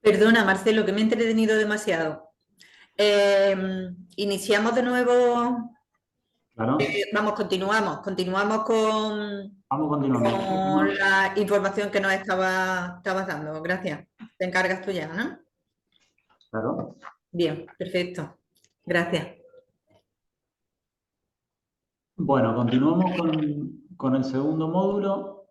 Perdona, Marcelo, que me he entretenido demasiado. Eh, Iniciamos de nuevo. Claro, Vamos, continuamos vamos continuando. con la información que nos estabas dando. Gracias. Te encargas tú ya, ¿no? Claro. Bien, perfecto. Gracias. Bueno, continuamos con el segundo módulo.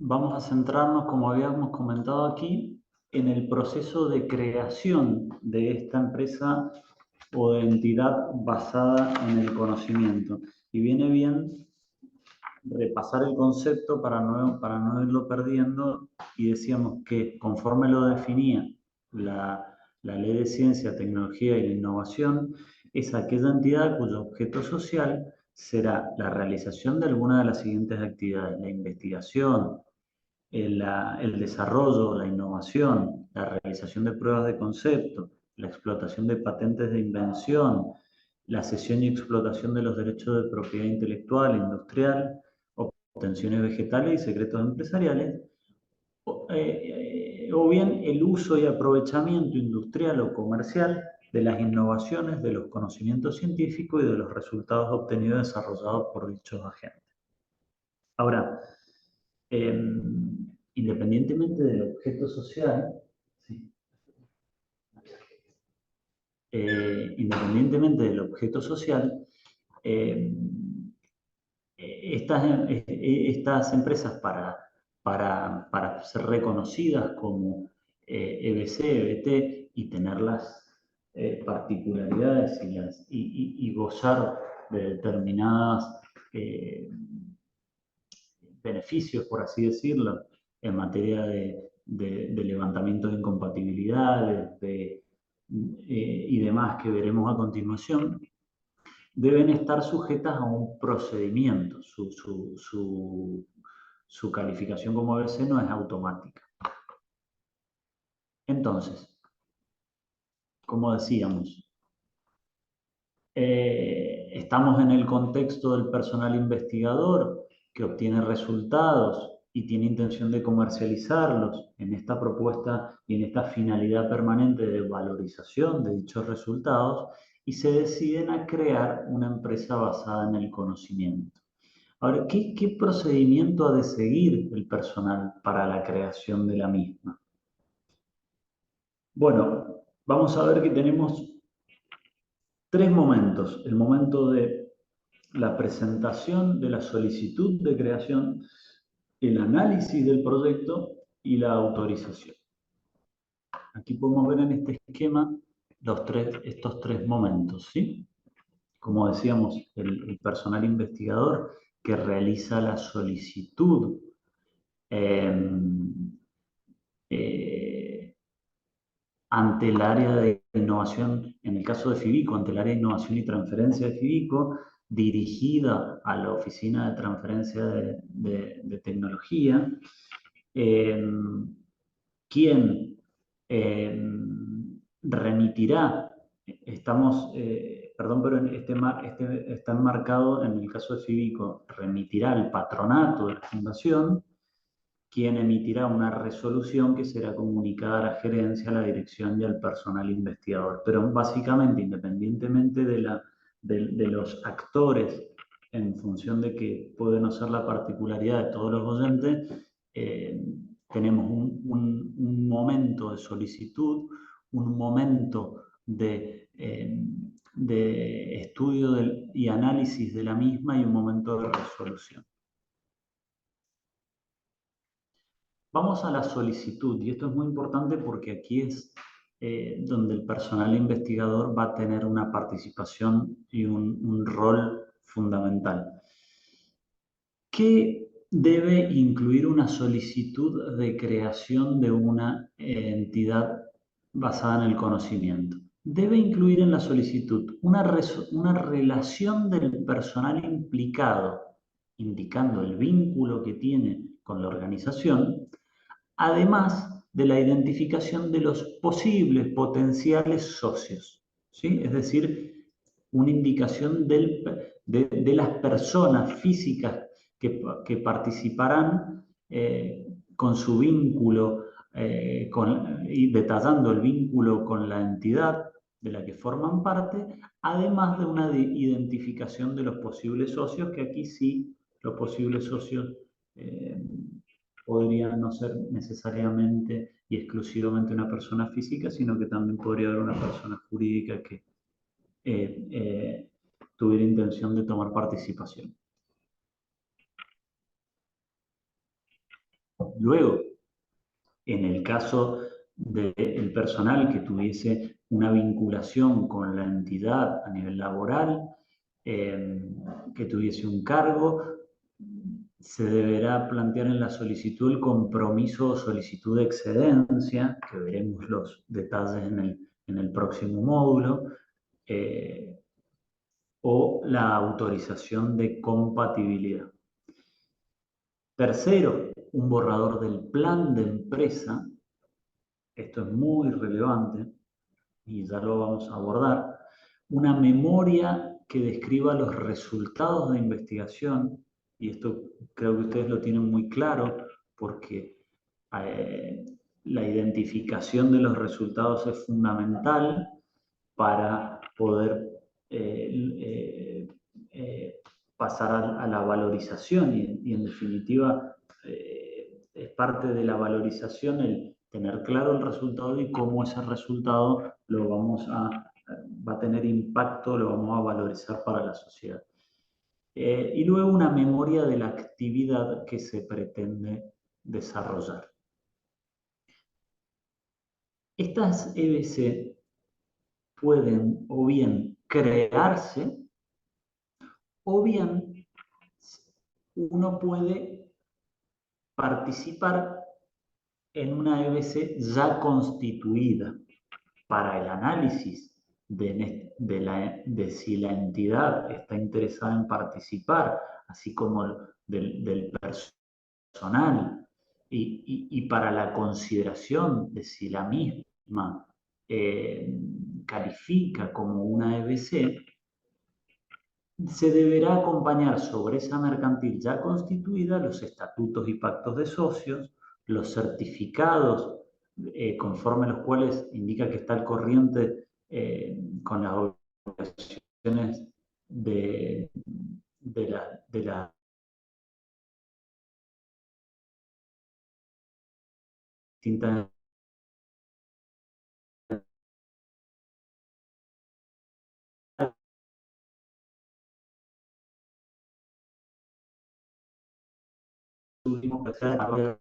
Vamos a centrarnos, como habíamos comentado aquí, en el proceso de creación de esta empresa o de entidad basada en el conocimiento. Y viene bien repasar el concepto para no irlo perdiendo, y decíamos que conforme lo definía la Ley de Ciencia, Tecnología y la Innovación, es aquella entidad cuyo objeto social será la realización de alguna de las siguientes actividades: la investigación, el desarrollo, la innovación, la realización de pruebas de concepto, la explotación de patentes de invención, la cesión y explotación de los derechos de propiedad intelectual, industrial, obtenciones vegetales y secretos empresariales, o bien el uso y aprovechamiento industrial o comercial de las innovaciones, de los conocimientos científicos y de los resultados obtenidos y desarrollados por dichos agentes. Ahora, eh, independientemente del objeto social, ¿sí? Independientemente del objeto social, eh, estas empresas para ser reconocidas como EBC, EBT y tener las particularidades y gozar de determinadas beneficios, por así decirlo, en materia de levantamiento de incompatibilidades y demás que veremos a continuación, deben estar sujetas a un procedimiento. Su calificación como ABC no es automática. Entonces, como decíamos, estamos en el contexto del personal investigador que obtiene resultados y tiene intención de comercializarlos en esta propuesta y en esta finalidad permanente de valorización de dichos resultados, y se deciden a crear una empresa basada en el conocimiento. Ahora, ¿qué procedimiento ha de seguir el personal para la creación de la misma? Bueno, vamos a ver que tenemos tres momentos: el momento de la presentación de la solicitud de creación, el análisis del proyecto y la autorización. Aquí podemos ver en este esquema estos tres momentos, ¿sí? Como decíamos, el personal investigador que realiza la solicitud eh, eh, ante el área de innovación, en el caso de FIBICO, ante el área de innovación y transferencia de FIBICO, dirigida a la Oficina de Transferencia de Tecnología, quien remitirá, perdón, pero está enmarcado en el caso de FIBICO, remitirá al patronato de la fundación, quien emitirá una resolución que será comunicada a la gerencia, a la dirección y al personal investigador. Pero básicamente, independientemente de los actores, en función de que puede no ser la particularidad de todos los oyentes, tenemos un momento de solicitud, un momento de estudio y análisis de la misma y un momento de resolución. Vamos a la solicitud, y esto es muy importante porque aquí es donde el personal investigador va a tener una participación y un rol fundamental. ¿Qué debe incluir una solicitud de creación de una entidad basada en el conocimiento? Debe incluir en la solicitud una relación del personal implicado, indicando el vínculo que tiene con la organización, además de la identificación de los posibles potenciales socios, ¿sí? Es decir, una indicación de las personas físicas que participarán con su vínculo y detallando el vínculo con la entidad de la que forman parte, además de una identificación de los posibles socios, que aquí sí los posibles socios podrían no ser necesariamente y exclusivamente una persona física, sino que también podría haber una persona jurídica que tuviera intención de tomar participación. Luego, en el caso del personal que tuviese una vinculación con la entidad a nivel laboral, que tuviese un cargo, se deberá plantear en la solicitud el compromiso o solicitud de excedencia, que veremos los detalles en el próximo módulo, o la autorización de compatibilidad. Tercero, un borrador del plan de empresa. Esto es muy relevante y ya lo vamos a abordar. Una memoria que describa los resultados de investigación, y esto creo que ustedes lo tienen muy claro porque la identificación de los resultados es fundamental para poder pasar a la valorización y en definitiva es parte de la valorización el tener claro el resultado y cómo ese resultado va a tener impacto, lo vamos a valorizar para la sociedad. Y luego una memoria de la actividad que se pretende desarrollar. Estas EBC pueden o bien crearse o bien uno puede participar en una EBC ya constituida para el análisis de si la entidad está interesada en participar, así como del personal, y para la consideración de si la misma califica como una EBC, se deberá acompañar sobre esa mercantil ya constituida los estatutos y pactos de socios, los certificados conforme los cuales indica que está al corriente con las obligaciones de la distintas últimos procesos.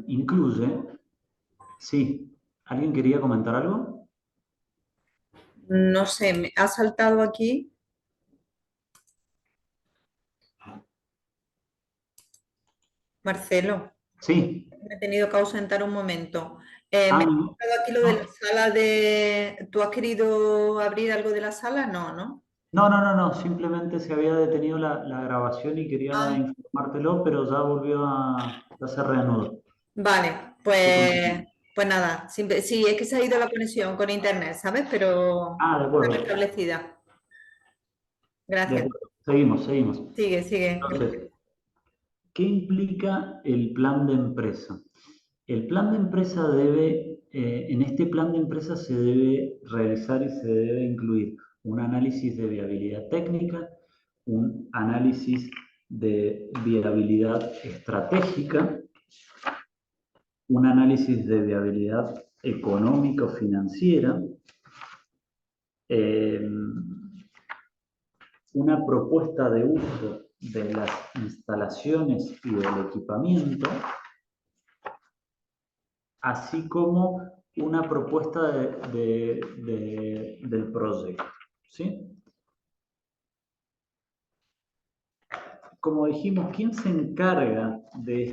Incluye, sí, ¿alguien quería comentar algo? No sé, me ha saltado aquí. Marcelo, Sí. me he tenido que ausentar un momento. Me Ah, ha no. saltado aquí lo de la sala de... ¿Tú has querido abrir algo de la sala? No, ¿no? No, simplemente se había detenido la grabación y quería Ah, informártelo, pero ya se reanudó. vale, Se continúa. pues nada, sí, es que se ha ido la conexión con internet, ¿sabes? Pero Ah, de está acuerdo, restablecida. de Gracias. acuerdo. Seguimos. Sigue, sigue. Entonces, ¿qué implica el plan de empresa? El plan de empresa en este plan de empresa se debe realizar y se debe incluir un análisis de viabilidad técnica, un análisis de viabilidad estratégica, un análisis de viabilidad económico-financiera, una propuesta de uso de las instalaciones y del equipamiento, así como una propuesta del proyecto, ¿sí? Como dijimos, ¿quién se encarga de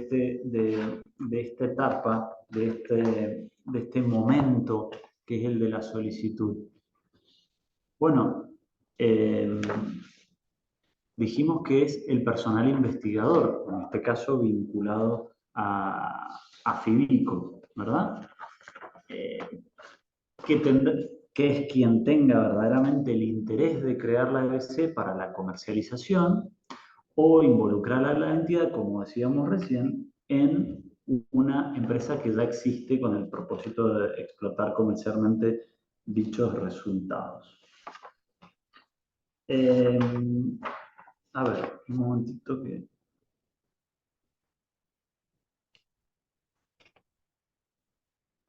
esta etapa, de este momento que es el de la solicitud? Bueno, dijimos que es el personal investigador, en este caso vinculado a FIDICO, ¿verdad? Eh, que es quien tenga verdaderamente el interés de crear la EBC para la comercialización o involucrar a la entidad, como decíamos recién, en una empresa que ya existe con el propósito de explotar comercialmente dichos resultados. A ver, un momentito que...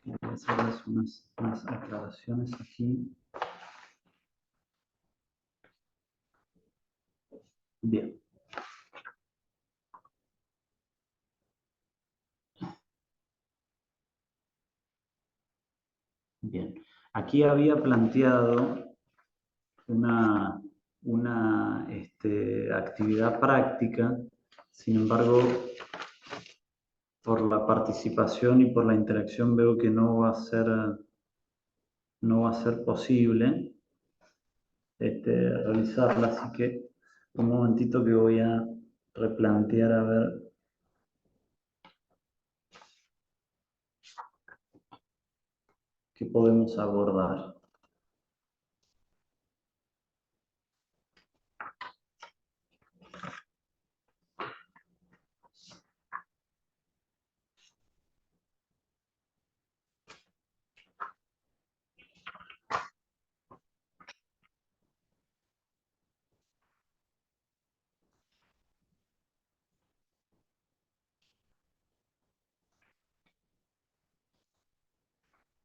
Voy a hacerles unas aclaraciones aquí. Bien. Bien. Aquí había planteado una actividad práctica, sin embargo, por la participación y por la interacción veo que no va a ser posible realizarla, así que un momentito que voy a replantear a ver qué podemos abordar.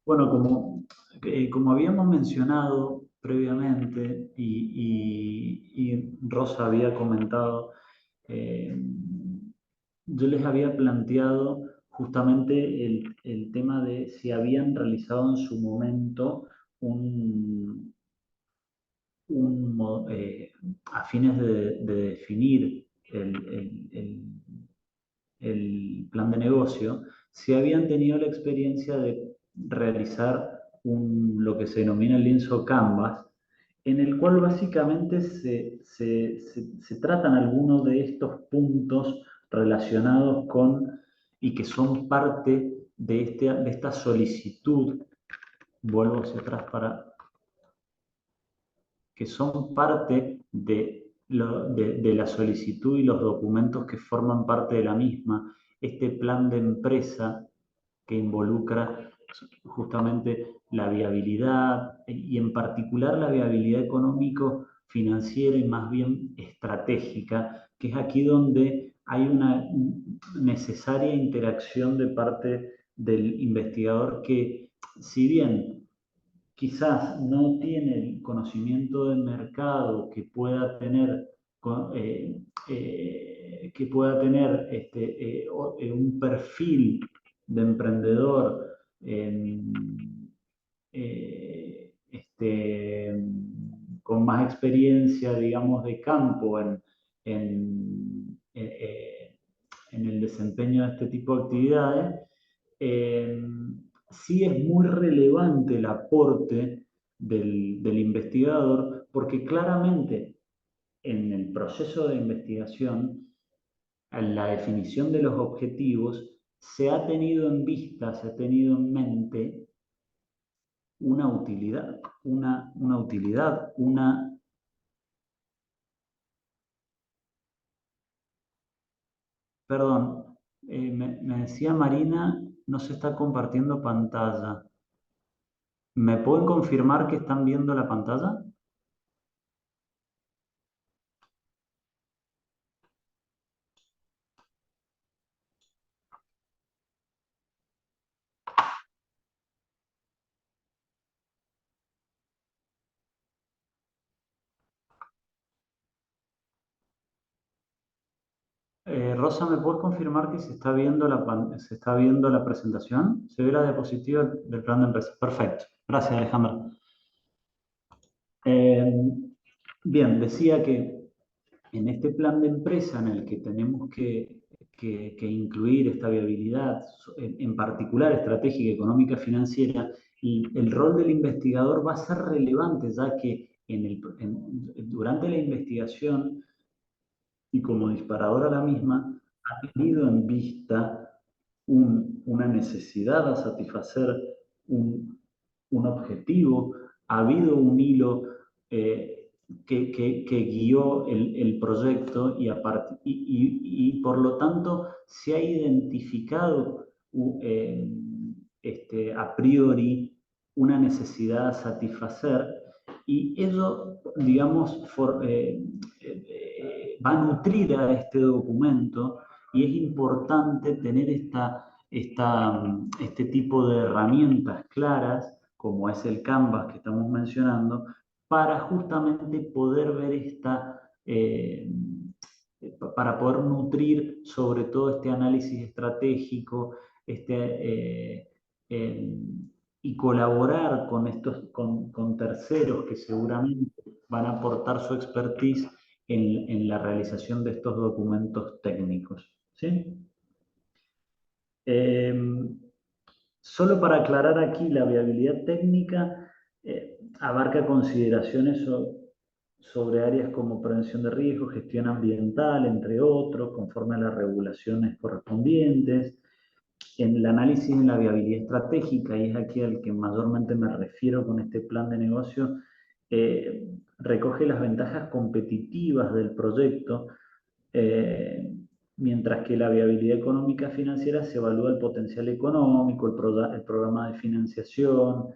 Bueno, como habíamos mencionado previamente y Rosa había comentado, eh, yo les había planteado justamente el tema de si habían realizado en su momento a fines de definir el plan de negocio, si habían tenido la experiencia de realizar lo que se denomina el lienzo Canvas, en el cual básicamente se tratan algunos de estos puntos relacionados con y que son parte de esta solicitud. Vuelvo hacia atrás para que son parte de la solicitud y los documentos que forman parte de la misma, este plan de empresa que involucra justamente la viabilidad y en particular la viabilidad económico-financiera y más bien estratégica, que es aquí donde hay una necesaria interacción de parte del investigador que, si bien quizás no tiene el conocimiento del mercado que pueda tener un perfil de emprendedor con más experiencia, digamos, de campo en, eh, en el desempeño de este tipo de actividades. eh, sí es muy relevante el aporte del investigador porque claramente en el proceso de investigación, en la definición de los objetivos, se ha tenido en vista, se ha tenido en mente una utilidad, perdón, me decía Marina, no se está compartiendo pantalla. ¿Me pueden confirmar que están viendo la pantalla? Rosa, ¿me puedes confirmar que se está viendo se está viendo la presentación? ¿Se ve la diapositiva del plan de empresa? Perfecto. Gracias, Alejandra. Eh, Bien, decía que en este plan de empresa en el que tenemos que incluir esta viabilidad, en particular estratégica, económica, financiera, y el rol del investigador va a ser relevante, ya que durante la investigación y como disparador a la misma, ha tenido en vista una necesidad a satisfacer, un, un objetivo, ha habido un hilo que guió el proyecto y por lo tanto se ha identificado a priori una necesidad a satisfacer y ello, digamos, va a nutrir a este documento y es importante tener este tipo de herramientas claras, como es el Canvas que estamos mencionando, para justamente poder ver para poder nutrir sobre todo este análisis estratégico, este, eh, y colaborar con terceros que seguramente van a aportar su expertise en la realización de estos documentos técnicos. ¿Sí? Eh, Solo para aclarar aquí, la viabilidad técnica abarca consideraciones sobre áreas como prevención de riesgos, gestión ambiental, entre otros, conforme a las regulaciones correspondientes. En el análisis de la viabilidad estratégica, y es aquí al que mayormente me refiero con este plan de negocio, recoge las ventajas competitivas del proyecto, eh, mientras que la viabilidad económica financiera se evalúa el potencial económico, el programa de financiación,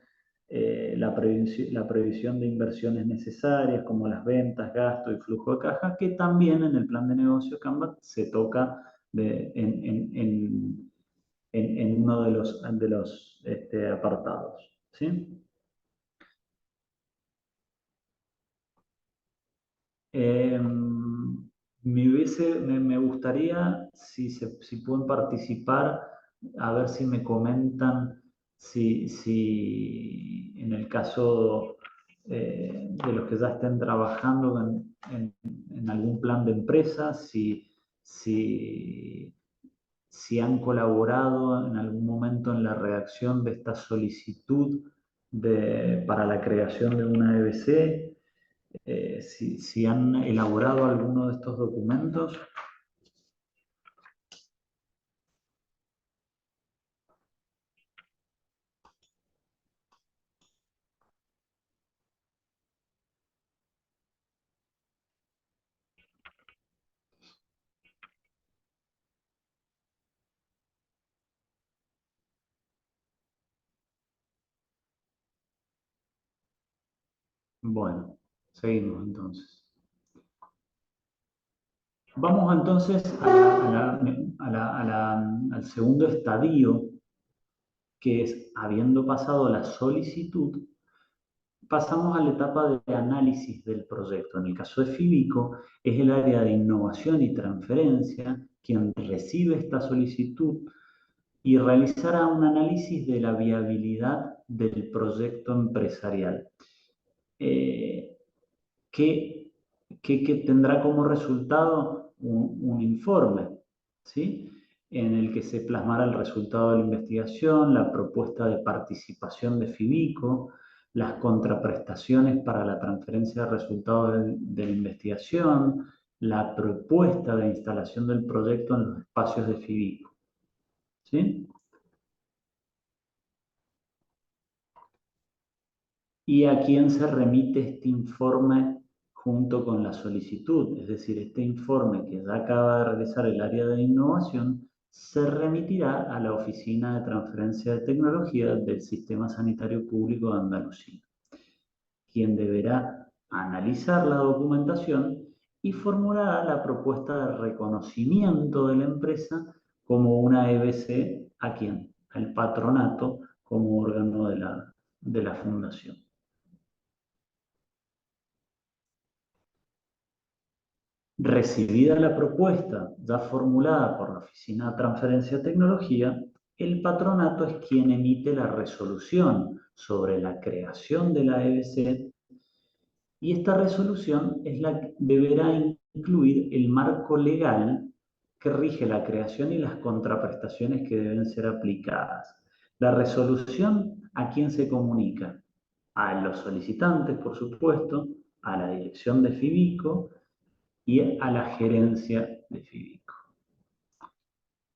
la previsión de inversiones necesarias como las ventas, gasto y flujo de caja, que también en el plan de negocio Canva se toca en uno de los apartados. ¿Sí? Eh, me gustaría, si pueden participar, a ver si me comentan si en el caso de los que ya estén trabajando en algún plan de empresa, si, si han colaborado en algún momento en la redacción de esta solicitud para la creación de una EBC, si han elaborado alguno de estos documentos. Bueno, seguimos entonces. Vamos entonces al segundo estadio, que es, habiendo pasado la solicitud, pasamos a la etapa de análisis del proyecto. En el caso de FIBICO, es el área de innovación y transferencia quien recibe esta solicitud y realizará un análisis de la viabilidad del proyecto empresarial, eh, que, que tendrá como resultado un informe, ¿sí? En el que se plasmará el resultado de la investigación, la propuesta de participación de FIBICO, las contraprestaciones para la transferencia de resultados de la investigación, la propuesta de instalación del proyecto en los espacios de FIBICO. ¿Sí? ¿Y a quién se remite este informe junto con la solicitud? Es decir, este informe que ya acaba de realizar el área de innovación se remitirá a la Oficina de Transferencia de Tecnología del Sistema Sanitario Público de Andalucía, quien deberá analizar la documentación y formulará la propuesta de reconocimiento de la empresa como una EBC. ¿A quién? Al patronato como órgano de la fundación. Recibida la propuesta ya formulada por la Oficina de Transferencia de Tecnología, el patronato es quien emite la resolución sobre la creación de la EBC, y esta resolución es la que deberá incluir el marco legal que rige la creación y las contraprestaciones que deben ser aplicadas. La resolución, ¿a quién se comunica? A los solicitantes, por supuesto, a la dirección de FIBICO y a la gerencia de FIBICO.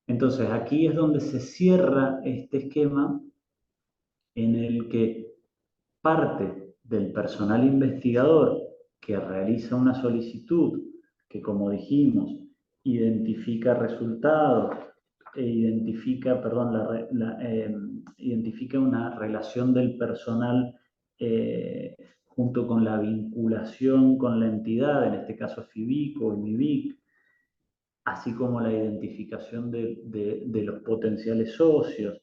Entonces, aquí es donde se cierra este esquema en el que parte del personal investigador que realiza una solicitud, que como dijimos, identifica resultados e identifica, identifica una relación del personal junto con la vinculación con la entidad, en este caso FIBICO y MIBIC, así como la identificación de los potenciales socios,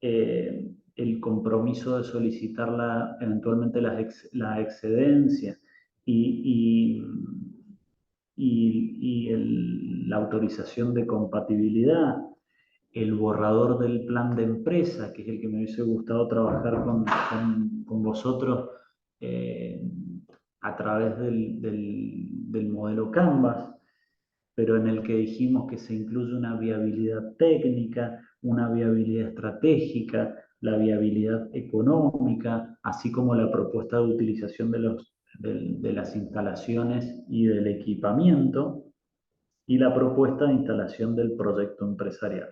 el compromiso de solicitar eventualmente la excedencia y, la autorización de compatibilidad, el borrador del plan de empresa, que es el que me hubiese gustado trabajar con vosotros a través del modelo Canvas, pero en el que dijimos que se incluye una viabilidad técnica, una viabilidad estratégica, la viabilidad económica, así como la propuesta de utilización de las instalaciones y del equipamiento, y la propuesta de instalación del proyecto empresarial,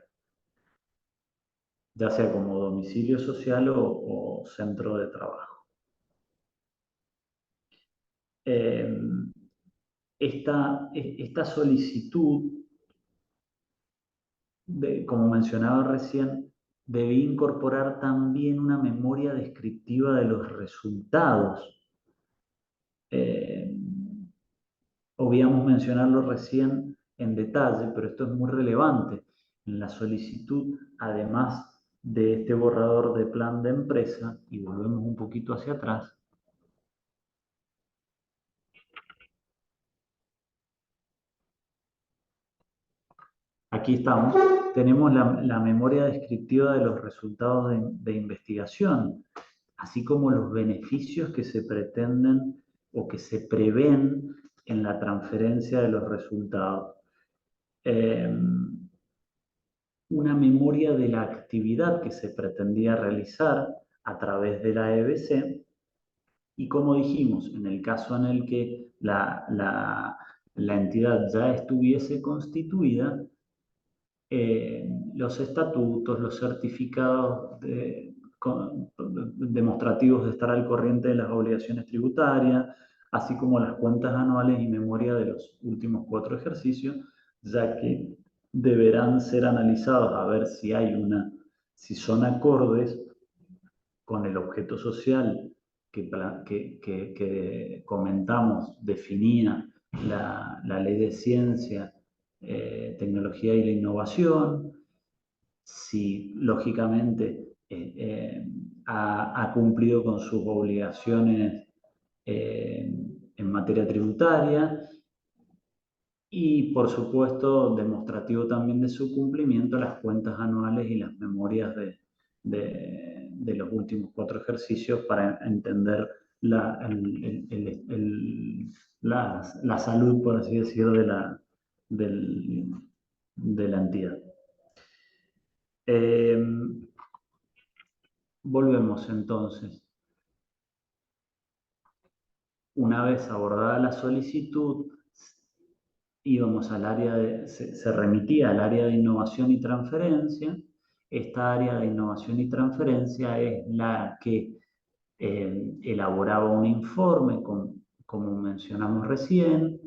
ya sea como domicilio social o centro de trabajo. Esta solicitud, como mencionaba recién, debe incorporar también una memoria descriptiva de los resultados. Obviamos mencionarlo recién en detalle, pero esto es muy relevante. En la solicitud, además de este borrador de plan de empresa, y volvemos un poquito hacia atrás, aquí estamos, tenemos la memoria descriptiva de los resultados de investigación, así como los beneficios que se pretenden o que se prevén en la transferencia de los resultados. Una memoria de la actividad que se pretendía realizar a través de la EBC, y como dijimos, en el caso en el que la entidad ya estuviese constituida, los estatutos, los certificados demostrativos de estar al corriente de las obligaciones tributarias, así como las cuentas anuales y memoria de los últimos 4 ejercicios, ya que deberán ser analizados a ver si son acordes con el objeto social que comentamos, definía la ley de ciencia, tecnología y la innovación, si lógicamente ha cumplido con sus obligaciones en materia tributaria, y por supuesto demostrativo también de su cumplimiento las cuentas anuales y las memorias de los últimos 4 ejercicios para entender la salud, por así decirlo, de la entidad. Volvemos entonces. Una vez abordada la solicitud, íbamos al área se remitía al área de innovación y transferencia. Esta área de innovación y transferencia es la que elaboraba un informe, como mencionamos recién,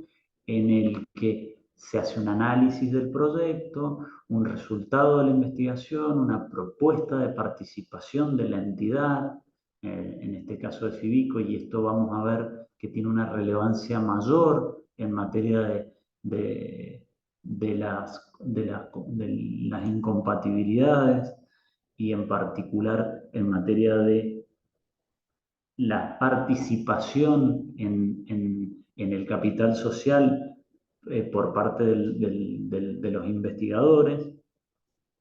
en el que se hace un análisis del proyecto, un resultado de la investigación, una propuesta de participación de la entidad, en este caso de FIBICO, y esto vamos a ver que tiene una relevancia mayor en materia de las incompatibilidades, y en particular en materia de la participación en el capital social por parte de los investigadores.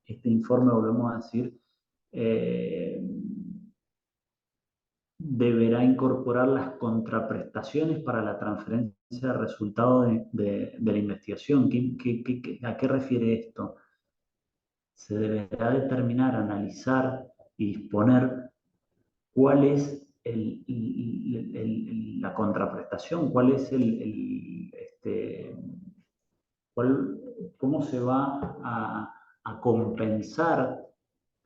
Este informe, volvemos a decir, deberá incorporar las contraprestaciones para la transferencia de resultados de la investigación. ¿A qué refiere esto? Se deberá determinar, analizar y disponer cuál es la contraprestación, cuál es cuál- cómo se va a compensar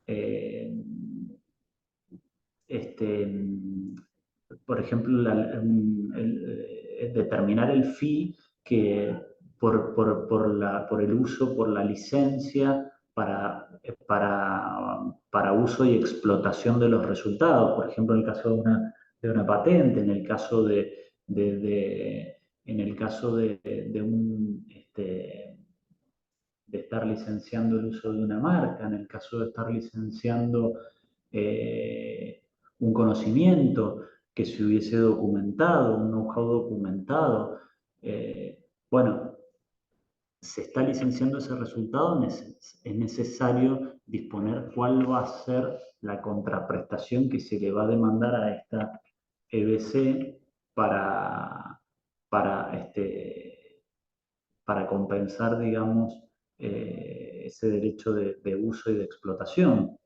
eh, este, por ejemplo, determinar el fee que por el uso, por la licencia para uso y explotación de los resultados. Por ejemplo, en el caso de una patente, en el caso en el caso de estar licenciando el uso de una marca, en el caso de estar licenciando eh, un conocimiento que se hubiese documentado, un know-how documentado. Bueno, se está licenciando ese resultado, es necesario disponer cuál va a ser la contraprestación que se le va a demandar a esta EBC para, para, este, para compensar, digamos, ese derecho de uso y de explotación,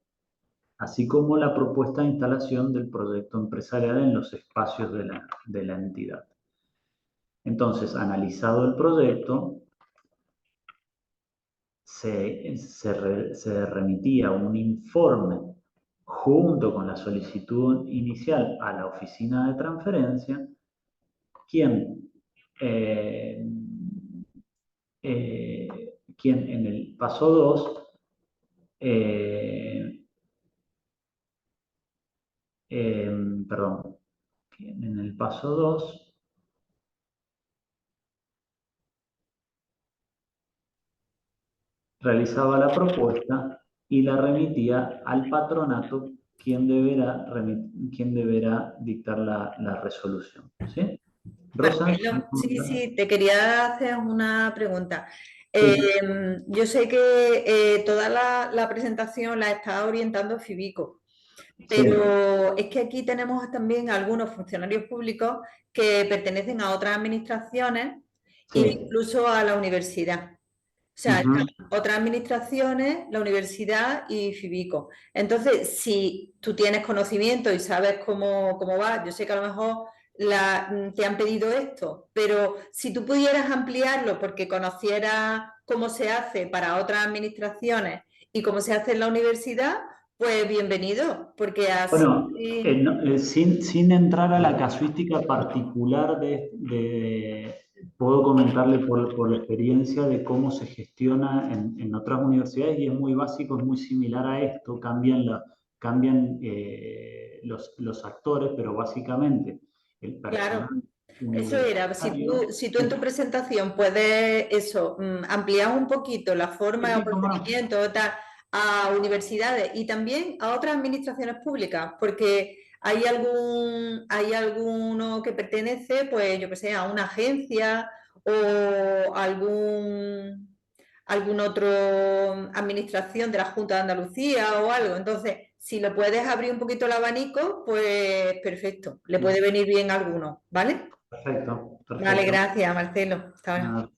así como la propuesta de instalación del proyecto empresarial en los espacios de la entidad. Entonces, analizado el proyecto, se remitía un informe junto con la solicitud inicial a la oficina de transferencia, quien, eh, quien en el paso 2 perdón, en el paso 2 realizaba la propuesta y la remitía al patronato, quien deberá dictar la resolución. ¿Sí? Rosa, Marcelo, sí, sí, te quería hacer una pregunta. sí, Yo sé que toda la presentación la está orientando Fibico, sí, pero es que aquí tenemos también algunos funcionarios públicos que pertenecen a otras administraciones e sí. incluso a la universidad. O sea, están Ujú. otras administraciones, la universidad y Fibico. Entonces, si tú tienes conocimiento y sabes cómo va, yo sé que a lo mejor te han pedido esto, pero si tú pudieras ampliarlo porque conocieras cómo se hace para otras administraciones y cómo se hace en la universidad, pues bienvenido, porque así... Bueno, sin entrar a la casuística particular puedo comentarle por la experiencia de cómo se gestiona en otras universidades y es muy básico, es muy similar a esto, cambian los actores, pero básicamente el personal Claro, eso era, universitario. si tú en tu presentación puedes eso, ampliar un poquito la forma o Sí, cómo no. procedimiento tal, a universidades y también a otras administraciones públicas, porque hay alguno que pertenece, pues yo que sé, a una agencia o algún otro administración de la Junta de Andalucía o algo. Entonces, si lo puedes abrir un poquito el abanico, pues perfecto, le puede venir bien a alguno, ¿vale? Perfecto, Vale, perfecto. gracias, Marcelo. Hasta ahora. Nada.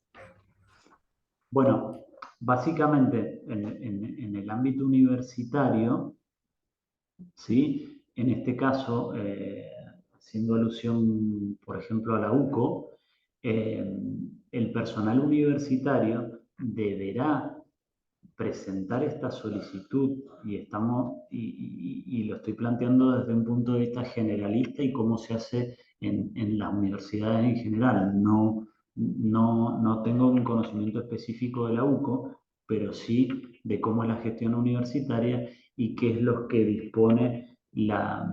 Bueno, básicamente en el ámbito universitario, ¿sí? En este caso, haciendo alusión, por ejemplo, a la UCO, eh, el personal universitario deberá presentar esta solicitud y lo estoy planteando desde un punto de vista generalista y cómo se hace en las universidades en general. No tengo un conocimiento específico de la UCO, pero sí de cómo es la gestión universitaria y qué es lo que dispone la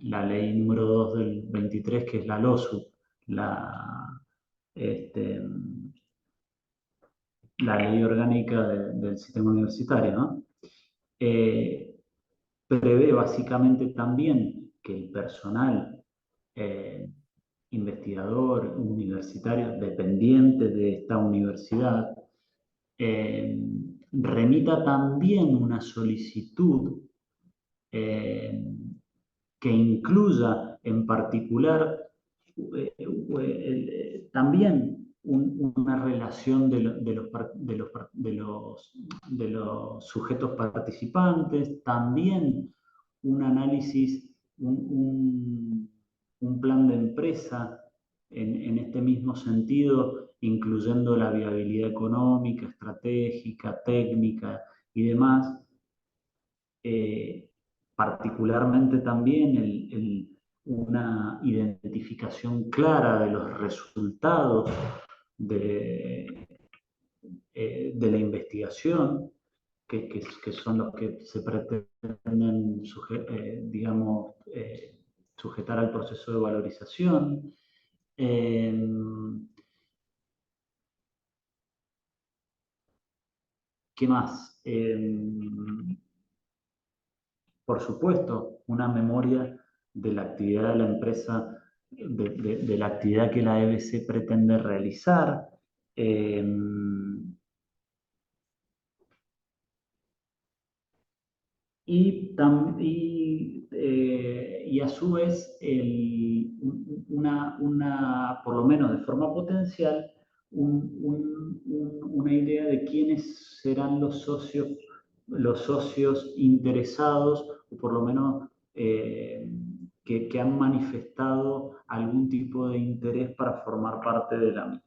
ley número 2 del 23, que es la LOSU, la, este, la ley orgánica del sistema universitario, ¿no? Eh, Prevé básicamente también que el personal investigador universitario dependiente de esta universidad remita también una solicitud que incluya en particular también una relación de los sujetos participantes, también un análisis, un plan de empresa en este mismo sentido, incluyendo la viabilidad económica, estratégica, técnica y demás. Particularmente también una identificación clara de los resultados de, de la investigación, que son los que se pretenden, digamos, sujetar al proceso de valorización. ¿Qué más? Por supuesto, una memoria de la actividad de la empresa, de la actividad que la EBC pretende realizar. eh, y a su vez, por lo menos de forma potencial, una idea de quiénes serán los socios interesados, o por lo menos que han manifestado algún tipo de interés para formar parte de la misma.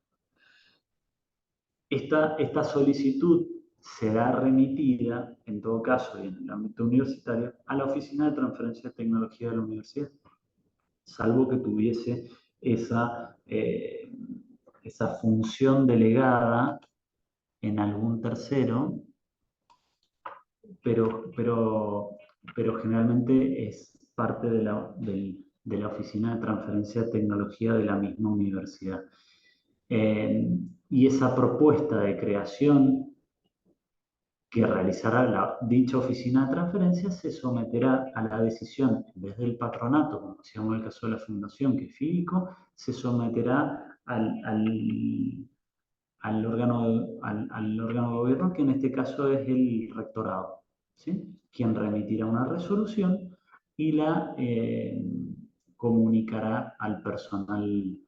Esta solicitud será remitida, en todo caso y en el ámbito universitario, a la Oficina de Transferencia de Tecnología de la universidad, salvo que tuviese esa función delegada en algún tercero, pero generalmente es parte de la Oficina de Transferencia de Tecnología de la misma universidad. Y esa propuesta de creación que realizará dicha oficina de transferencia se someterá a la decisión, en vez del patronato, como decíamos en el caso de la fundación, que es FIBICO, se someterá al órgano de gobierno, que en este caso es el rectorado, ¿sí? Quien remitirá una resolución y la comunicará al personal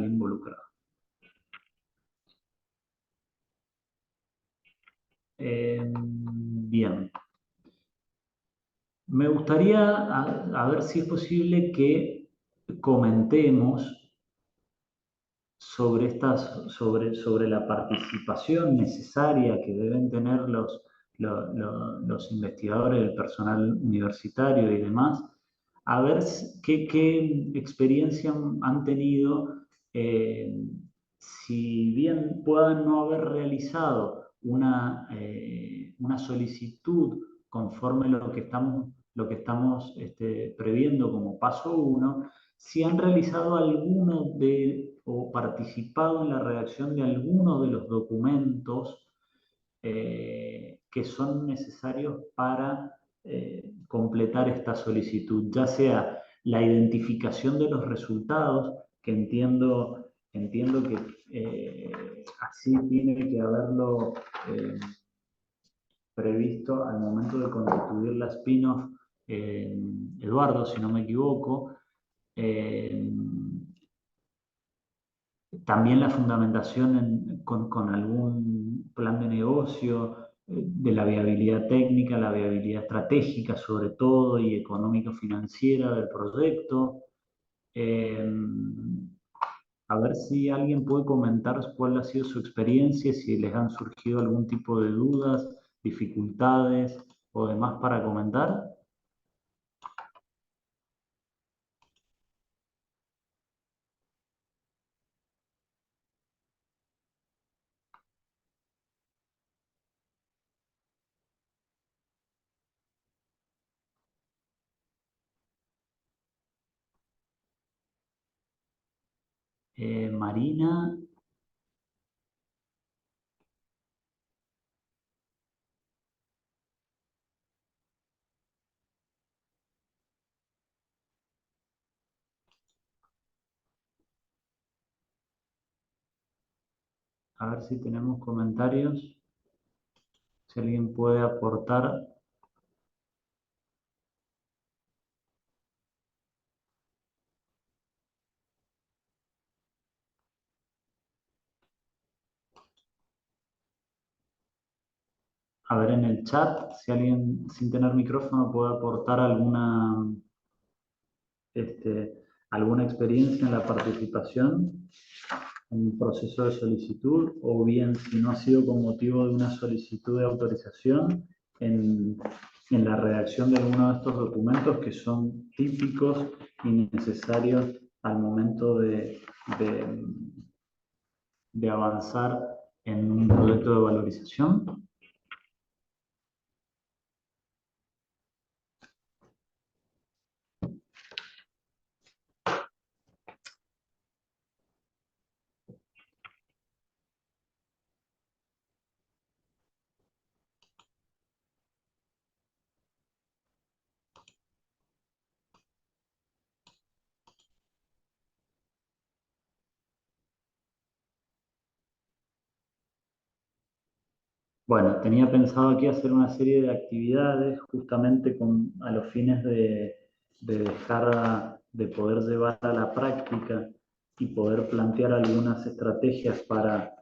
involucrado. Bien. Me gustaría, a ver si es posible, que comentemos sobre la participación necesaria que deben tener los investigadores, el personal universitario y demás, a ver qué experiencia han tenido, si bien puedan no haber realizado una solicitud conforme lo que estamos previendo como paso 1, si han realizado o participado en la redacción de alguno de los documentos que son necesarios para completar esta solicitud, ya sea la identificación de los resultados, que entiendo que así tiene que haberlo previsto al momento de constituir la spin-off, Eduardo, si no me equivoco. También la fundamentación con algún plan de negocio, de la viabilidad técnica, la viabilidad estratégica sobre todo y económico-financiera del proyecto. A ver si alguien puede comentar cuál ha sido su experiencia, si les han surgido algún tipo de dudas, dificultades o demás para comentar. Marina. a ver si tenemos comentarios, si alguien puede aportar. A ver en el chat, si alguien sin tener micrófono puede aportar alguna experiencia en la participación en un proceso de solicitud, o bien si no ha sido con motivo de una solicitud de autorización en la redacción de alguno de estos documentos que son típicos y necesarios al momento de avanzar en un proyecto de valorización. Bueno, tenía pensado aquí hacer una serie de actividades justamente a los fines de poder llevar a la práctica y poder plantear algunas estrategias para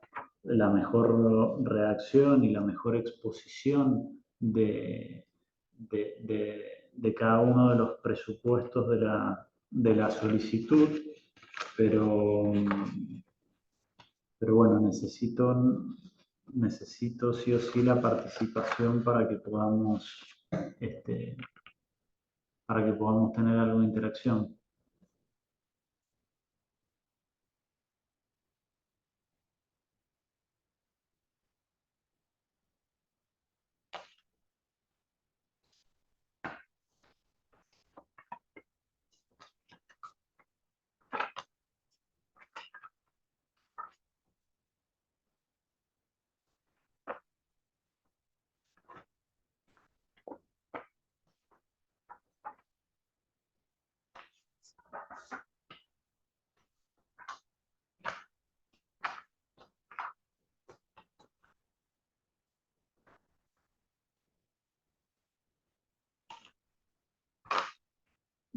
la mejor redacción y la mejor exposición de cada uno de los presupuestos de la solicitud, pero, pero bueno, necesito sí o sí la participación este, para que podamos tener algo de interacción.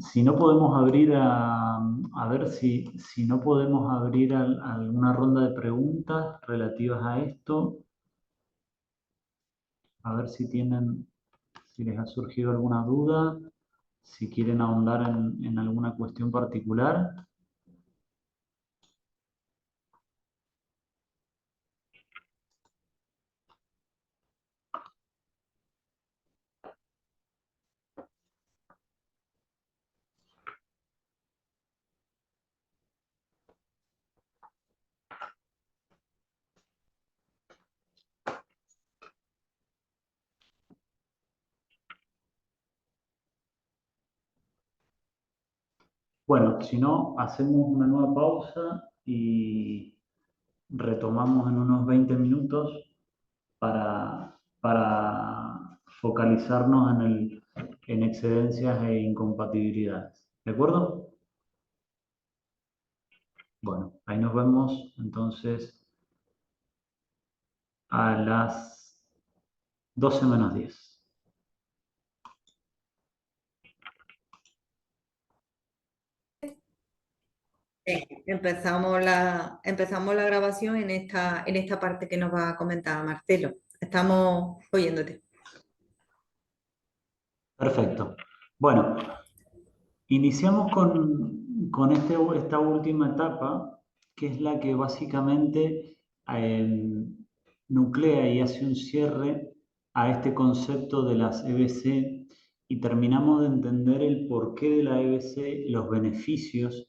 Si no podemos abrir a ver si no podemos abrir alguna ronda de preguntas relativas a esto, a ver si les ha surgido alguna duda, si quieren ahondar en alguna cuestión particular. Bueno, si no, hacemos una nueva pausa y retomamos en unos 20 minutos para focalizarnos en excedencias e incompatibilidades. ¿De acuerdo? Bueno, ahí nos vemos entonces a las 12 menos 10. Empezamos la grabación en esta parte que nos va a comentar Marcelo. Estamos oyéndote. Perfecto. Bueno, iniciamos con esta última etapa, que es la que básicamente nuclea y hace un cierre a este concepto de las EBC, y terminamos de entender el porqué de la EBC, los beneficios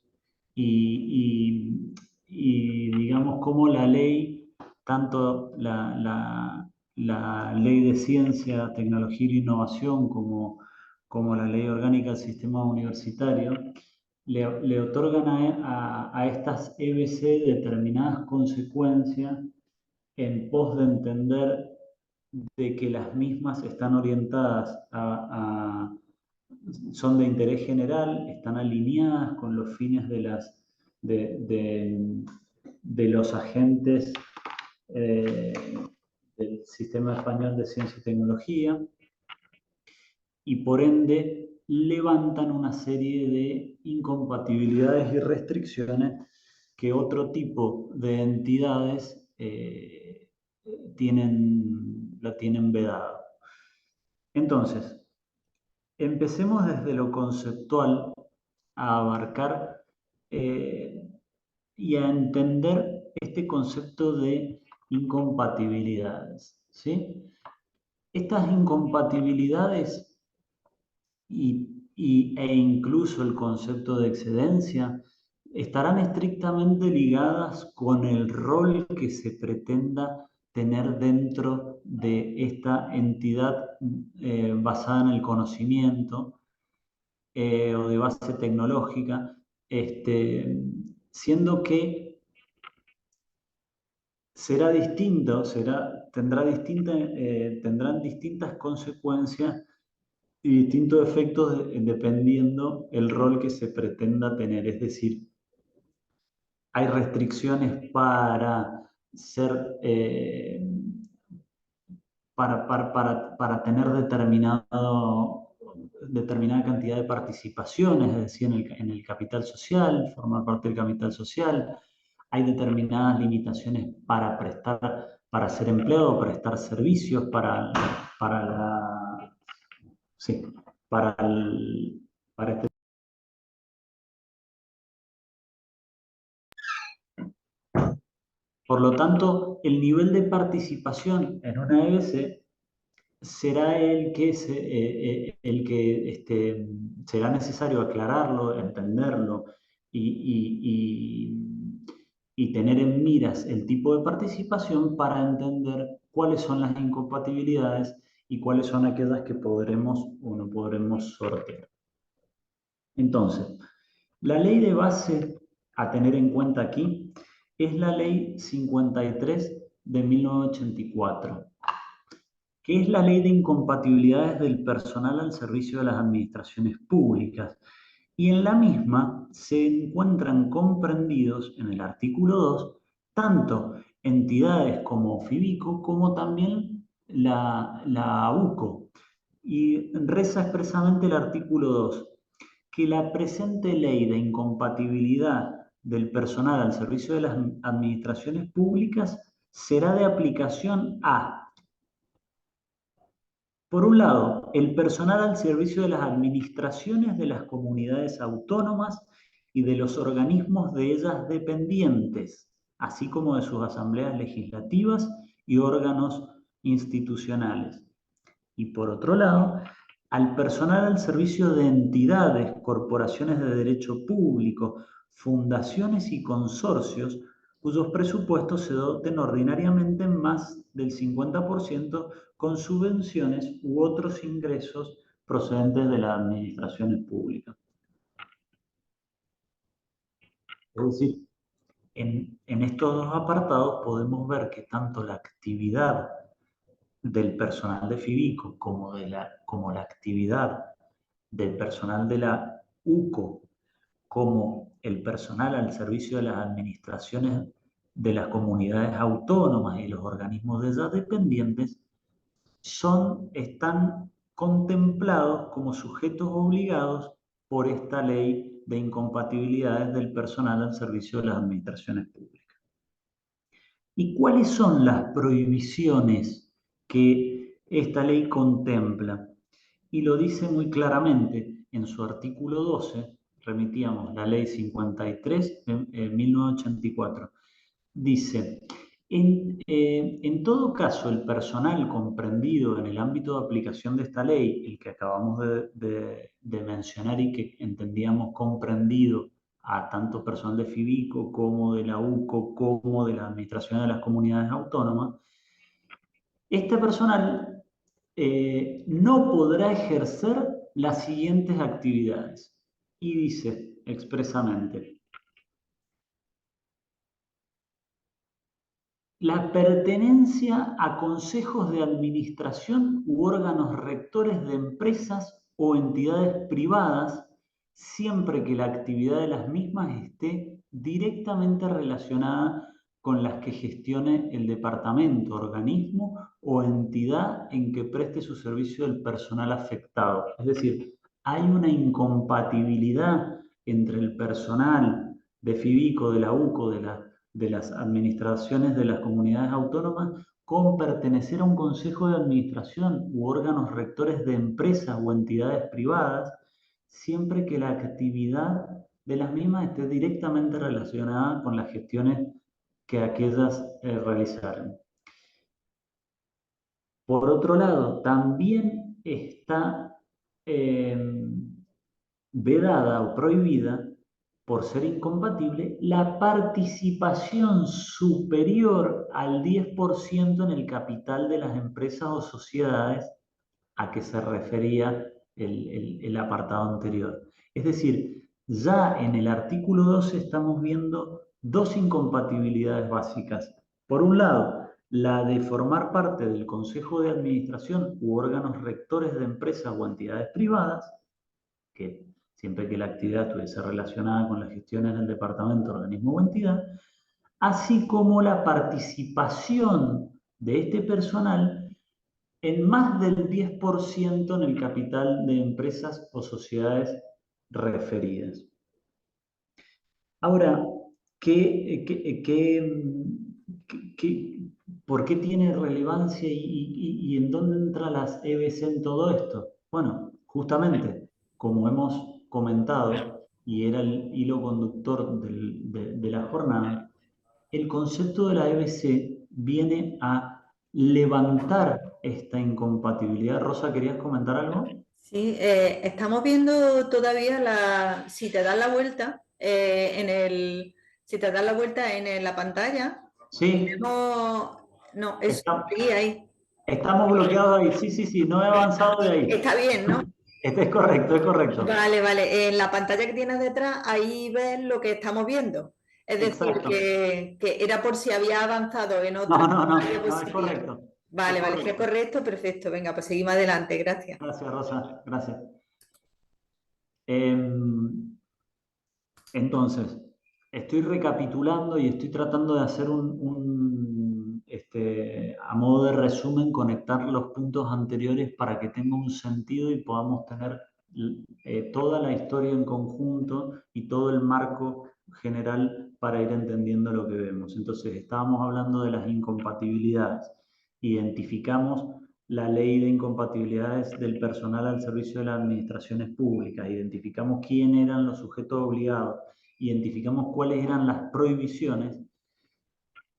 y digamos cómo la ley, tanto la ley de ciencia, tecnología e innovación como la ley orgánica del sistema universitario, le otorgan a estas EBC determinadas consecuencias en pos de entender de que las mismas están orientadas son de interés general, están alineadas con los fines de los agentes del Sistema Español de Ciencia y Tecnología, y por ende levantan una serie de incompatibilidades y restricciones que otro tipo de entidades la tienen vedada. Entonces, empecemos desde lo conceptual a abarcar y a entender este concepto de incompatibilidades, ¿sí? Estas incompatibilidades e incluso el concepto de excedencia estarán estrictamente ligadas con el rol que se pretenda tener dentro de esta entidad basada en el conocimiento o de base tecnológica, siendo que será distinto, tendrán distintas consecuencias y distintos efectos dependiendo el rol que se pretenda tener. Es decir, hay restricciones para ser, para tener determinada cantidad de participaciones, es decir, en el capital social, formar parte del capital social. Hay determinadas limitaciones para ser empleado, prestar servicios, sí, para este. Por lo tanto, el nivel de participación en una EBC será será necesario aclararlo, entenderlo y tener en miras el tipo de participación para entender cuáles son las incompatibilidades y cuáles son aquellas que podremos o no podremos sortear. Entonces, la ley de base a tener en cuenta aquí es la ley 53 de 1984, que es la ley de incompatibilidades del personal al servicio de las administraciones públicas. Y en la misma se encuentran comprendidos en el artículo 2 tanto entidades como FIBICO como también la UCO. Y reza expresamente el artículo 2, que la presente ley de incompatibilidad del personal al servicio de las administraciones públicas será de aplicación a, por un lado, el personal al servicio de las administraciones de las comunidades autónomas y de los organismos de ellas dependientes, así como de sus asambleas legislativas y órganos institucionales. Y por otro lado, al personal al servicio de entidades, corporaciones de derecho público, fundaciones y consorcios cuyos presupuestos se doten ordinariamente en más del 50% con subvenciones u otros ingresos procedentes de las administraciones públicas. Es decir, en estos dos apartados podemos ver que tanto la actividad del personal de FIBICO como la actividad del personal de la UCO, como el personal al servicio de las administraciones de las comunidades autónomas y los organismos de ellas dependientes, están contemplados como sujetos obligados por esta ley de incompatibilidades del personal al servicio de las administraciones públicas. ¿Y cuáles son las prohibiciones que esta ley contempla? Y lo dice muy claramente en su artículo 12, remitíamos la ley 53 de 1984. Dice, en todo caso, el personal comprendido en el ámbito de aplicación de esta ley, el que acabamos de mencionar y que entendíamos comprendido a tanto personal de FIBICO como de la UCO como de la Administración de las Comunidades Autónomas, este personal no podrá ejercer las siguientes actividades. Y dice expresamente, la pertenencia a consejos de administración u órganos rectores de empresas o entidades privadas, siempre que la actividad de las mismas esté directamente relacionada con las que gestione el departamento, organismo o entidad en que preste su servicio el personal afectado. Es decir, hay una incompatibilidad entre el personal de FIBICO, de la UCO, de las administraciones de las comunidades autónomas, con pertenecer a un consejo de administración u órganos rectores de empresas o entidades privadas, siempre que la actividad de las mismas esté directamente relacionada con las gestiones que aquellas realizaron. Por otro lado, también está vedada o prohibida, por ser incompatible, la participación superior al 10% en el capital de las empresas o sociedades a que se refería el apartado anterior. Es decir, ya en el artículo 12 estamos viendo dos incompatibilidades básicas. Por un lado, la de formar parte del Consejo de Administración u órganos rectores de empresas o entidades privadas, que siempre que la actividad estuviese relacionada con las gestiones del departamento, organismo o entidad, así como la participación de este personal en más del 10% en el capital de empresas o sociedades referidas. Ahora, ¿por qué tiene relevancia y en dónde entran las EBC en todo esto? Bueno, justamente, como hemos comentado, y era el hilo conductor de la jornada, el concepto de la EBC viene a levantar esta incompatibilidad. Rosa, ¿querías comentar algo? Sí, estamos viendo todavía si te das la vuelta si te das la vuelta en la pantalla, Sí, no, eso, está- ahí. estamos bloqueados ahí. Sí, sí, sí, no he avanzado de ahí. Está bien, ¿no? Este es correcto, es correcto. Vale, vale. En la pantalla que tienes detrás, ahí ves lo que estamos viendo. Es decir, Exacto. que era por si había avanzado en No, otra no, no, no, es diapositiva. correcto. Es Vale, vale, si es correcto. correcto, perfecto. Venga, pues seguimos adelante, gracias. Gracias, Rosa. Gracias. Entonces, estoy recapitulando y estoy tratando de hacer a modo de resumen, conectar los puntos anteriores para que tenga un sentido y podamos tener toda la historia en conjunto y todo el marco general para ir entendiendo lo que vemos. Entonces, estábamos hablando de las incompatibilidades. Identificamos la ley de incompatibilidades del personal al servicio de las administraciones públicas, identificamos quién eran los sujetos obligados, identificamos cuáles eran las prohibiciones,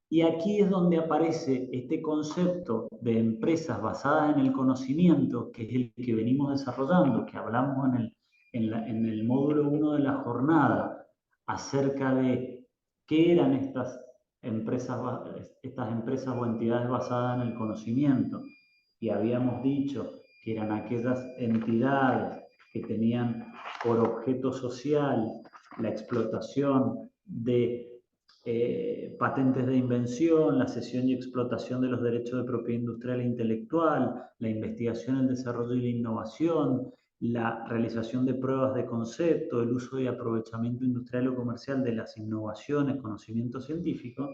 y aquí es donde aparece este concepto de empresas basadas en el conocimiento, que es el que venimos desarrollando, que hablamos en el módulo 1 de la jornada, acerca de qué eran estas empresas o entidades basadas en el conocimiento. Y habíamos dicho que eran aquellas entidades que tenían por objeto social la explotación de patentes de invención, la cesión y explotación de los derechos de propiedad industrial e intelectual, la investigación, el desarrollo y la innovación, la realización de pruebas de concepto, el uso y aprovechamiento industrial o comercial de las innovaciones, conocimiento científico.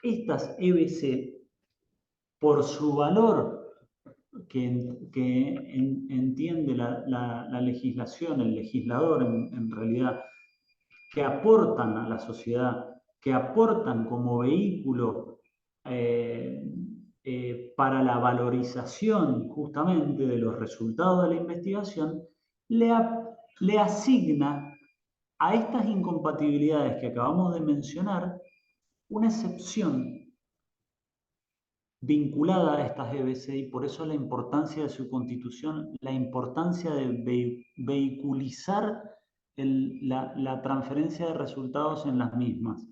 Estas EBC, por su valor que entiende la legislación, el legislador en realidad, que aportan a la sociedad, que aportan como vehículo para la valorización justamente de los resultados de la investigación, le asigna a estas incompatibilidades que acabamos de mencionar una excepción vinculada a estas EBC, y por eso la importancia de su constitución, la importancia de vehiculizar la transferencia de resultados en las mismas.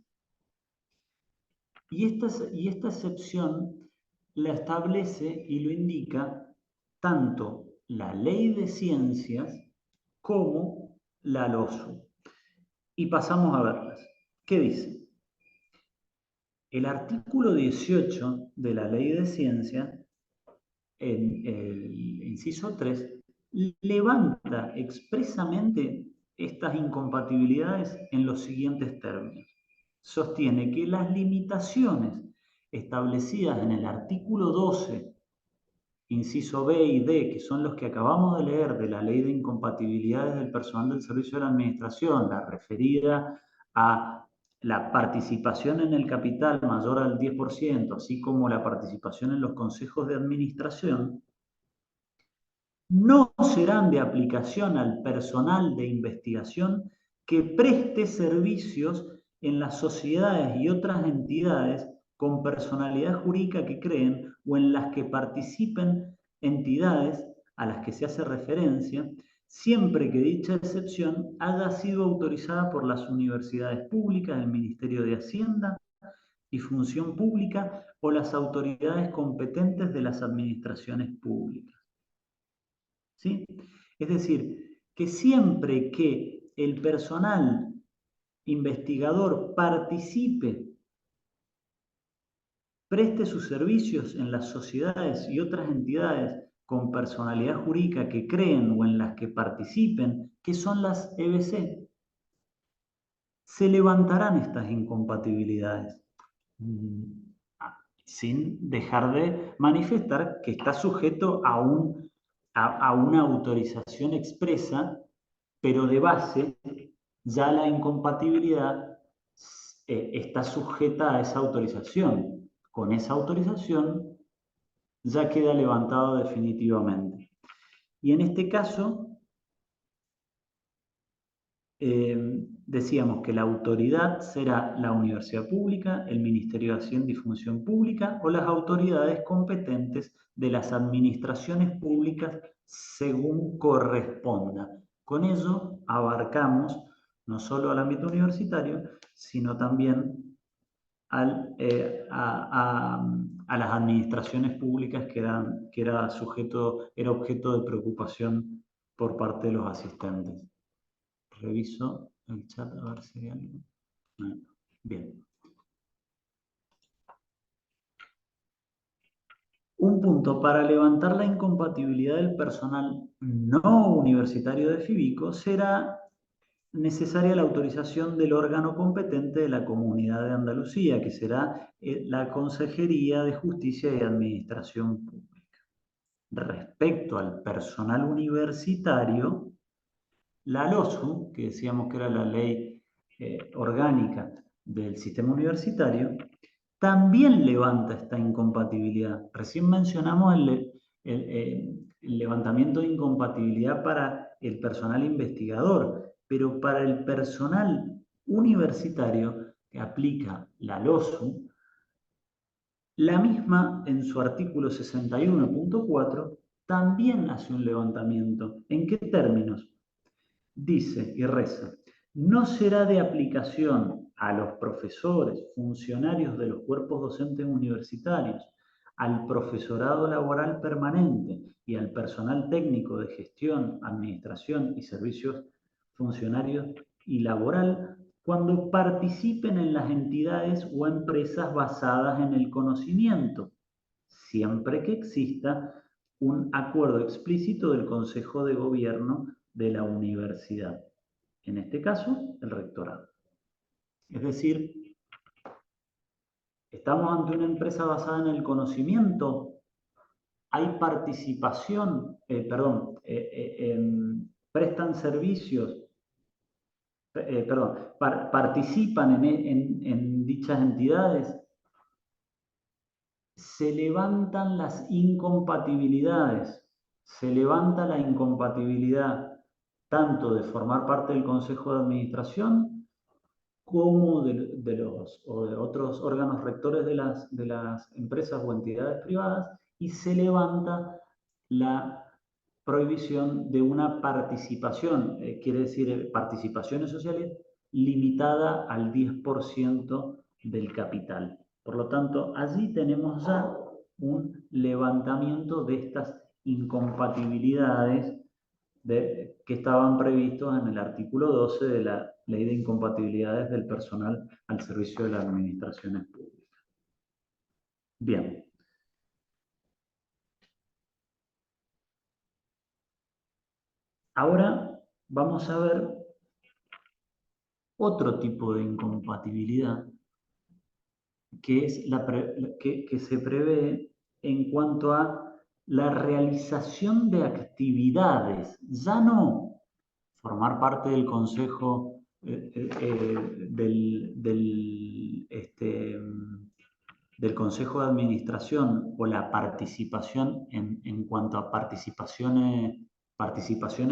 Y esta excepción la establece y lo indica tanto la Ley de Ciencias como la LOSU. Y pasamos a verlas. ¿Qué dice? El artículo 18 de la Ley de Ciencia, en el inciso 3, levanta expresamente estas incompatibilidades en los siguientes términos. sostiene que las limitaciones establecidas en el artículo 12, inciso B y D, que son los que acabamos de leer de la Ley de Incompatibilidades del Personal del Servicio de la Administración, la referida a la participación en el capital mayor al 10%, así como la participación en los consejos de administración, no serán de aplicación al personal de investigación que preste servicios en las sociedades y otras entidades con personalidad jurídica que creen o en las que participen entidades a las que se hace referencia, siempre que dicha excepción haya sido autorizada por las universidades públicas, el Ministerio de Hacienda y Función Pública o las autoridades competentes de las administraciones públicas. ¿Sí? Es decir, que siempre que el personal investigador participe, preste sus servicios en las sociedades y otras entidades con personalidad jurídica que creen o en las que participen, que son las EBC, se levantarán estas incompatibilidades, sin dejar de manifestar que está sujeto a una autorización expresa, pero de base ya la incompatibilidad está sujeta a esa autorización. Con esa autorización ya queda levantado definitivamente. Y en este caso, decíamos que la autoridad será la universidad pública, el Ministerio de Hacienda y Función Pública o las autoridades competentes de las administraciones públicas según corresponda. Con ello abarcamos no solo al ámbito universitario, sino también a las administraciones públicas que era objeto de preocupación por parte de los asistentes. Reviso el chat a ver si hay algo. Bien. Un punto para levantar la incompatibilidad del personal no universitario de FIBICO será necesaria la autorización del órgano competente de la Comunidad de Andalucía, que será la Consejería de Justicia y Administración Pública. Respecto al personal universitario, la LOSU, que decíamos que era la ley orgánica del sistema universitario, también levanta esta incompatibilidad. Recién mencionamos el levantamiento de incompatibilidad para el personal investigador, pero para el personal universitario que aplica la LOSU, la misma en su artículo 61.4 también hace un levantamiento. ¿En qué términos? Dice y reza: no será de aplicación a los profesores, funcionarios de los cuerpos docentes universitarios, al profesorado laboral permanente y al personal técnico de gestión, administración y servicios funcionarios y laboral cuando participen en las entidades o empresas basadas en el conocimiento, siempre que exista un acuerdo explícito del Consejo de Gobierno de la universidad, en este caso, el rectorado. Es decir, estamos ante una empresa basada en el conocimiento, hay participación, prestan servicios, participan en dichas entidades, se levantan las incompatibilidades, se levanta la incompatibilidad tanto de formar parte del Consejo de Administración como de otros órganos rectores de las empresas o entidades privadas, y se levanta la prohibición de una participación, quiere decir participaciones sociales, limitada al 10% del capital. Por lo tanto, allí tenemos ya un levantamiento de estas incompatibilidades que estaban previstos en el artículo 12 de la Ley de Incompatibilidades del Personal al Servicio de las Administraciones Públicas. Bien. Ahora vamos a ver otro tipo de incompatibilidad que es que se prevé en cuanto a la realización de actividades, ya no formar parte del consejo del consejo de administración o la participación en cuanto a participaciones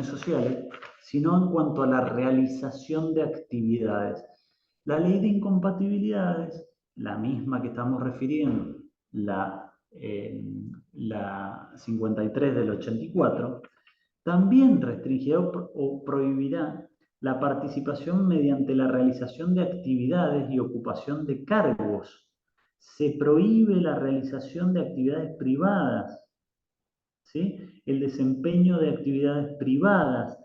sociales, sino en cuanto a la realización de actividades. La ley de incompatibilidades, la misma que estamos refiriendo, la 53 del 84, también restringirá o prohibirá la participación mediante la realización de actividades y ocupación de cargos. Se prohíbe la realización de actividades privadas, ¿sí? El desempeño de actividades privadas,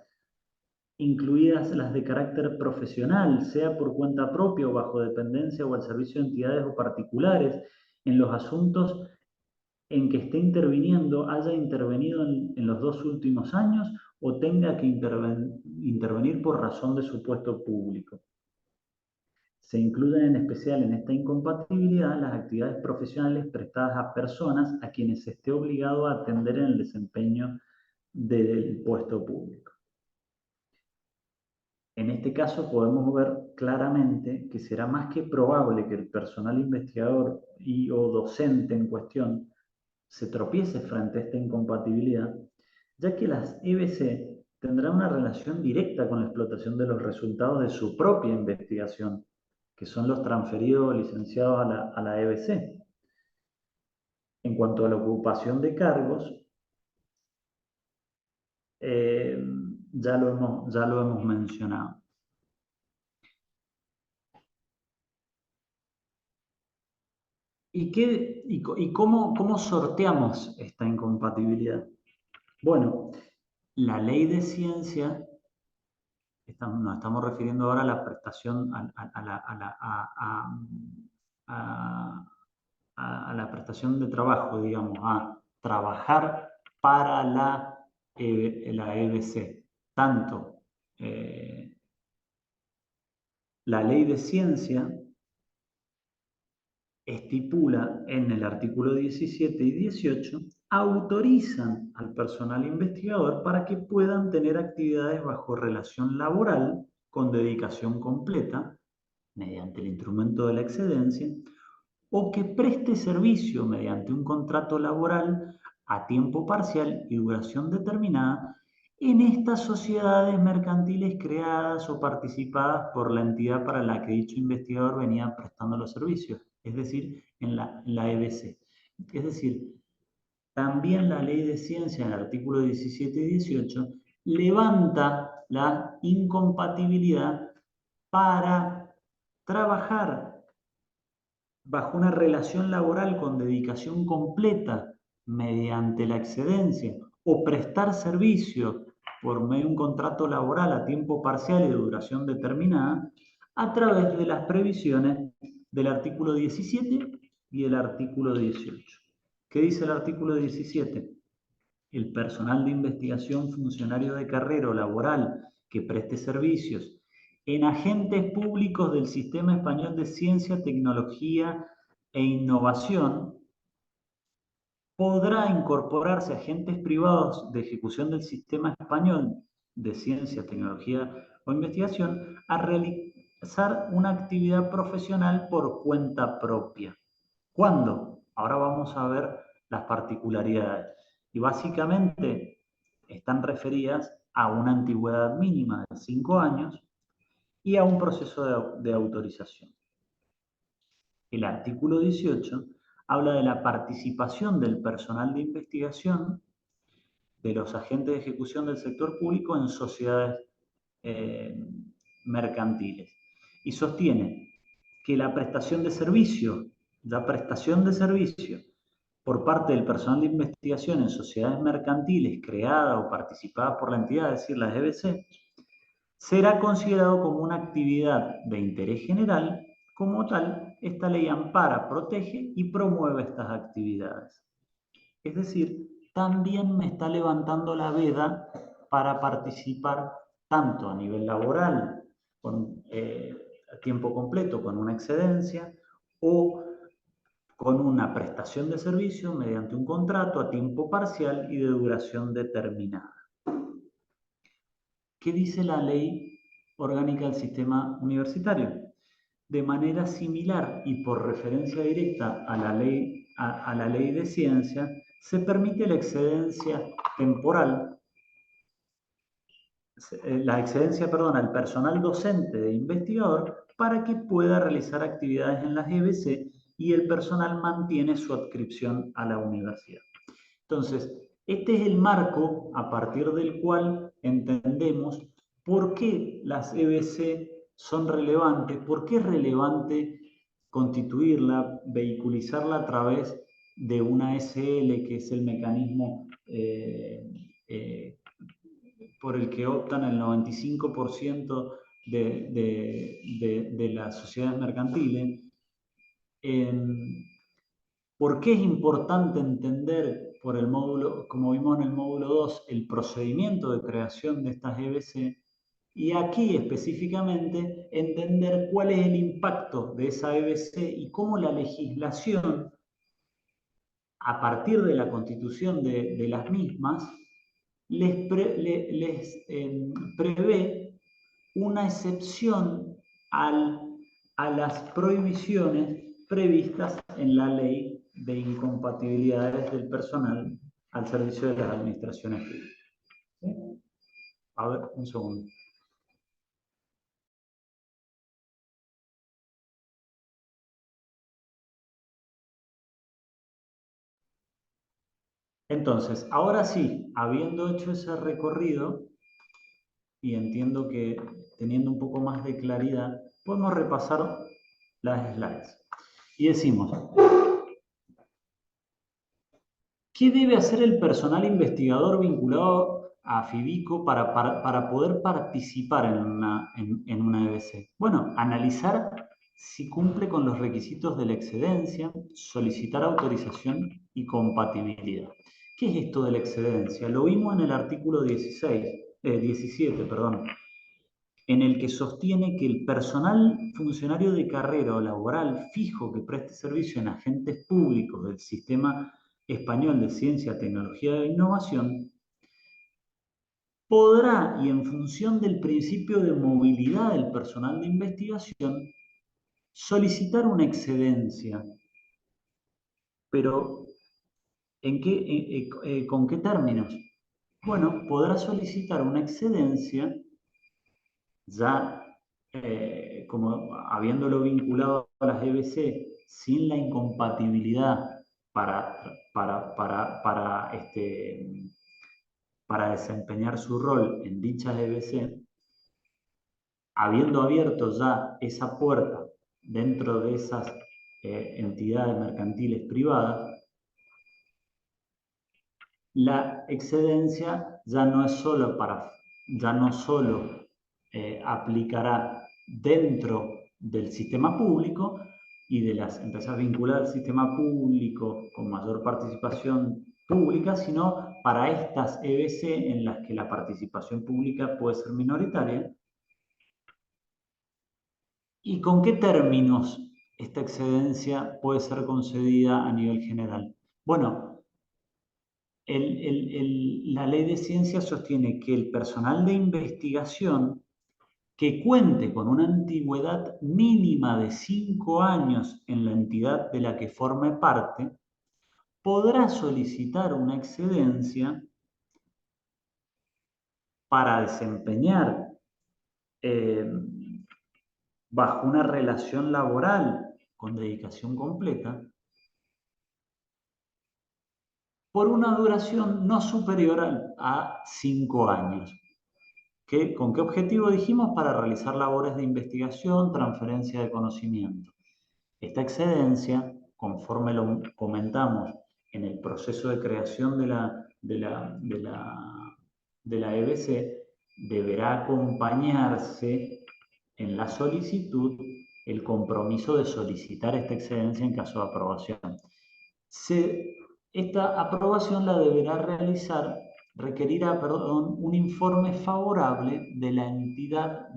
incluidas las de carácter profesional, sea por cuenta propia o bajo dependencia o al servicio de entidades o particulares, en los asuntos en que esté interviniendo, haya intervenido en los 2 últimos años o tenga que intervenir por razón de su puesto público. Se incluyen en especial en esta incompatibilidad las actividades profesionales prestadas a personas a quienes se esté obligado a atender en el desempeño del puesto público. En este caso podemos ver claramente que será más que probable que el personal investigador y o docente en cuestión se tropiece frente a esta incompatibilidad, ya que las EBC tendrán una relación directa con la explotación de los resultados de su propia investigación, que son los transferidos o licenciados a la EBC. En cuanto a la ocupación de cargos, ya lo hemos mencionado. ¿Y cómo sorteamos esta incompatibilidad? Bueno, la ley de ciencia, nos estamos refiriendo ahora a la prestación, a la prestación de trabajo, digamos, a trabajar para la EBC. Tanto la ley de ciencia estipula en el artículo 17 y 18, autorizan al personal investigador para que puedan tener actividades bajo relación laboral con dedicación completa, mediante el instrumento de la excedencia, o que preste servicio mediante un contrato laboral a tiempo parcial y duración determinada en estas sociedades mercantiles creadas o participadas por la entidad para la que dicho investigador venía prestando los servicios, es decir, en la EBC. Es decir, también la ley de ciencia en el artículo 17 y 18 levanta la incompatibilidad para trabajar bajo una relación laboral con dedicación completa mediante la excedencia o prestar servicio por medio de un contrato laboral a tiempo parcial y de duración determinada a través de las previsiones del artículo 17 y el artículo 18. ¿Qué dice el artículo 17? El personal de investigación, funcionario de carrera o laboral que preste servicios en agentes públicos del Sistema Español de Ciencia, Tecnología e Innovación podrá incorporarse a agentes privados de ejecución del Sistema Español de Ciencia, Tecnología o Investigación a realizar una actividad profesional por cuenta propia. ¿Cuándo? Ahora vamos a ver las particularidades. Y básicamente están referidas a una antigüedad mínima de 5 años y a un proceso de autorización. El artículo 18 habla de la participación del personal de investigación de los agentes de ejecución del sector público en sociedades mercantiles y sostiene que la prestación de servicio por parte del personal de investigación en sociedades mercantiles creadas o participadas por la entidad, es decir, las EBC, será considerado como una actividad de interés general. Como tal, esta ley ampara, protege y promueve estas actividades. Es decir, también me está levantando la veda para participar tanto a nivel laboral, a tiempo completo, con una excedencia, o con una prestación de servicio mediante un contrato a tiempo parcial y de duración determinada. ¿Qué dice la ley orgánica del sistema universitario? De manera similar y por referencia directa a la ley de ciencia, se permite la excedencia temporal, al personal docente e investigador para que pueda realizar actividades en las EBC y el personal mantiene su adscripción a la universidad. Entonces, este es el marco a partir del cual entendemos por qué las EBC son relevantes, por qué es relevante constituirla, vehiculizarla a través de una SL, que es el mecanismo por el que optan el 95% de las sociedades mercantiles. ¿Por qué es importante entender, por el módulo, como vimos en el módulo 2, el procedimiento de creación de estas EBC? Y aquí específicamente entender cuál es el impacto de esa EBC y cómo la legislación, a partir de la constitución de las mismas, les prevé una excepción a las prohibiciones previstas en la ley de incompatibilidades del personal al servicio de las administraciones públicas. ¿Sí? A ver, un segundo. Entonces, ahora sí, habiendo hecho ese recorrido, y entiendo que teniendo un poco más de claridad, podemos repasar las slides. Y decimos, ¿qué debe hacer el personal investigador vinculado a FIBICO para poder participar en una EBC? Bueno, analizar si cumple con los requisitos de la excedencia, solicitar autorización y compatibilidad. ¿Qué es esto de la excedencia? Lo vimos en el artículo 17, en el que sostiene que el personal funcionario de carrera o laboral fijo que preste servicio en agentes públicos del Sistema Español de Ciencia, Tecnología e Innovación podrá, y en función del principio de movilidad del personal de investigación, solicitar una excedencia. Pero, ¿con qué términos? Bueno, podrá solicitar una excedencia ya como habiéndolo vinculado a las EBC sin la incompatibilidad para desempeñar su rol en dichas EBC, habiendo abierto ya esa puerta dentro de esas entidades mercantiles privadas, la excedencia ya no solo aplicará dentro del sistema público y de las empresas vinculadas al sistema público con mayor participación pública, sino para estas EBC en las que la participación pública puede ser minoritaria. ¿Y con qué términos esta excedencia puede ser concedida a nivel general? Bueno, la ley de ciencia sostiene que el personal de investigación que cuente con una antigüedad mínima de 5 años en la entidad de la que forme parte, podrá solicitar una excedencia para desempeñar bajo una relación laboral con dedicación completa por una duración no superior a 5 años. ¿Con qué objetivo dijimos? Para realizar labores de investigación, transferencia de conocimiento. Esta excedencia, conforme lo comentamos en el proceso de creación de la EBC, deberá acompañarse en la solicitud el compromiso de solicitar esta excedencia en caso de aprobación. Esta aprobación la requerirá un informe favorable de la entidad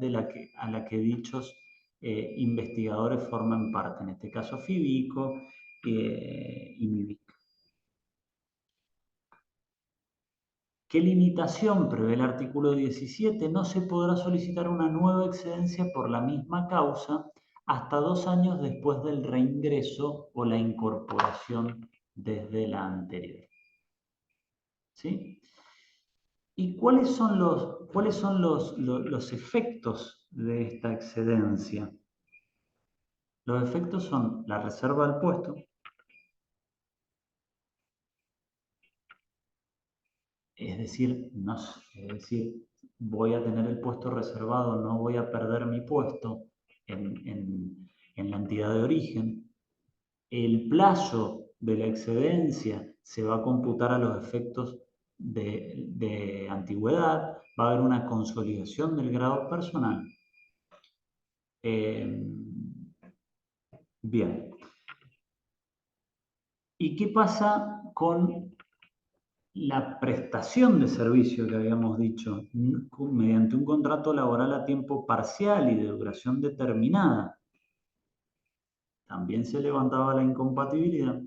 a la que dichos investigadores forman parte, en este caso FIBICO, y MIBIC. ¿Qué limitación prevé el artículo 17? No se podrá solicitar una nueva excedencia por la misma causa hasta 2 años después del reingreso o la incorporación desde la anterior. ¿Sí? ¿Y cuáles son los efectos de esta excedencia? Los efectos son la reserva del puesto, es decir, voy a tener el puesto reservado, no voy a perder mi puesto en la entidad de origen. El plazo de la excedencia se va a computar a los efectos de antigüedad, va a haber una consolidación del grado personal. Bien. ¿Y qué pasa con la prestación de servicio que habíamos dicho, mediante un contrato laboral a tiempo parcial y de duración determinada? También se levantaba la incompatibilidad.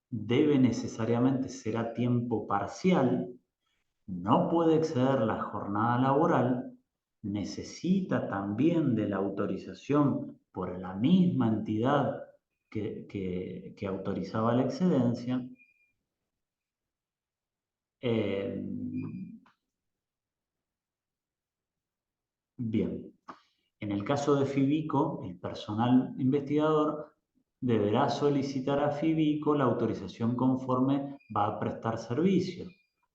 Debe necesariamente ser a tiempo parcial, no puede exceder la jornada laboral, necesita también de la autorización por la misma entidad que autorizaba la excedencia. Bien, en el caso de FIBICO, el personal investigador deberá solicitar a FIBICO la autorización conforme va a prestar servicio,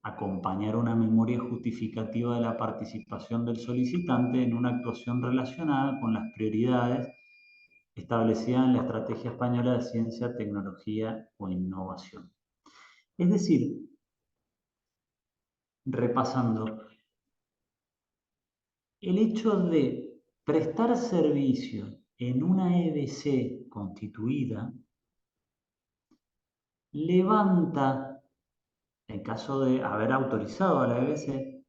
acompañar una memoria justificativa de la participación del solicitante en una actuación relacionada con las prioridades establecidas en la Estrategia Española de Ciencia, Tecnología o Innovación. Es decir, repasando, el hecho de prestar servicio en una EBC constituida levanta, en caso de haber autorizado a la EBC,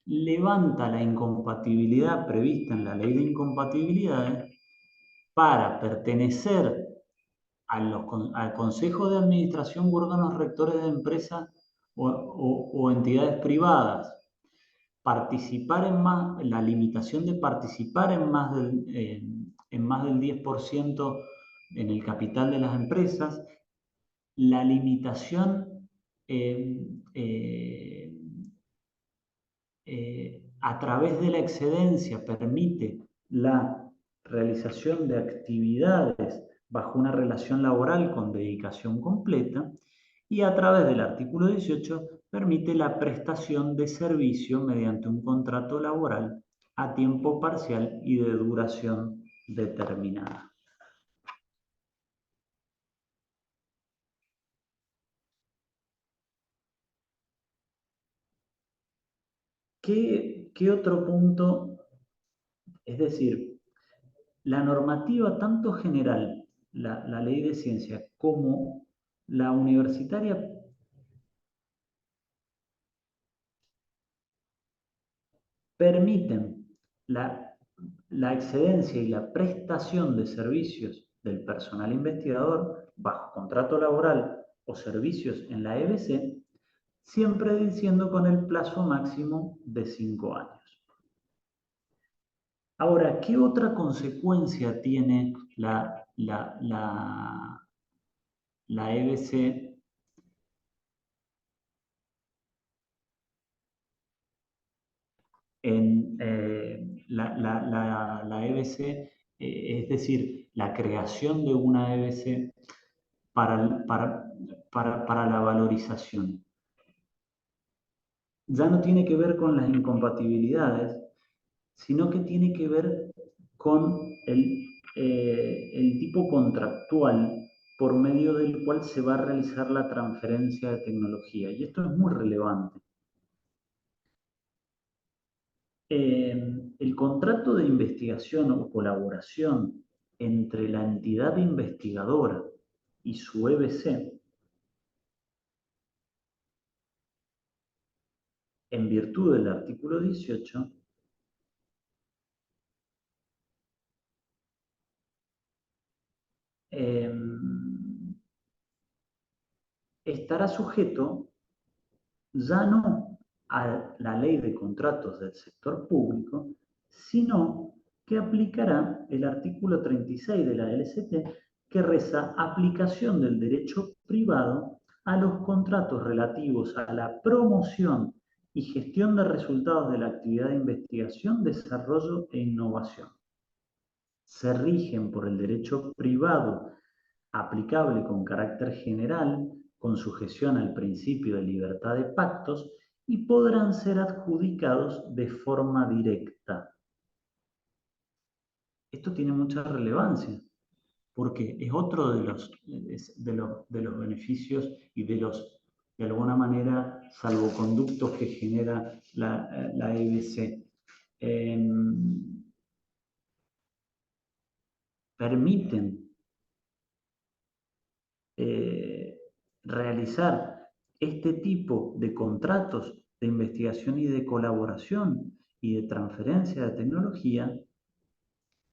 levanta la incompatibilidad prevista en la ley de incompatibilidades para pertenecer al Consejo de Administración u órganos rectores de empresas o entidades privadas, participar la limitación de participar en más del 10% en el capital de las empresas, la limitación a través de la excedencia permite la realización de actividades bajo una relación laboral con dedicación completa, y a través del artículo 18 permite la prestación de servicio mediante un contrato laboral a tiempo parcial y de duración determinada. ¿Qué otro punto? Es decir, la normativa tanto general, la ley de ciencia, como la universitaria permiten la excedencia y la prestación de servicios del personal investigador bajo contrato laboral o servicios en la EBC, siempre diciendo con el plazo máximo de 5 años. Ahora, ¿qué otra consecuencia tiene la EBC en la EBC, es decir, la creación de una EBC para la valorización? Ya no tiene que ver con las incompatibilidades, sino que tiene que ver con el tipo contractual por medio del cual se va a realizar la transferencia de tecnología. Y esto es muy relevante. El contrato de investigación o colaboración entre la entidad investigadora y su EBC, en virtud del artículo 18, estará sujeto ya no a la ley de contratos del sector público, sino que aplicará el artículo 36 de la LCT, que reza aplicación del derecho privado a los contratos relativos a la promoción y gestión de resultados de la actividad de investigación, desarrollo e innovación. Se rigen por el derecho privado aplicable con carácter general, con sujeción al principio de libertad de pactos, y podrán ser adjudicados de forma directa. Esto tiene mucha relevancia, porque es otro de los beneficios y de alguna manera, salvoconductos que genera la EBC. Permiten realizar este tipo de contratos de investigación y de colaboración y de transferencia de tecnología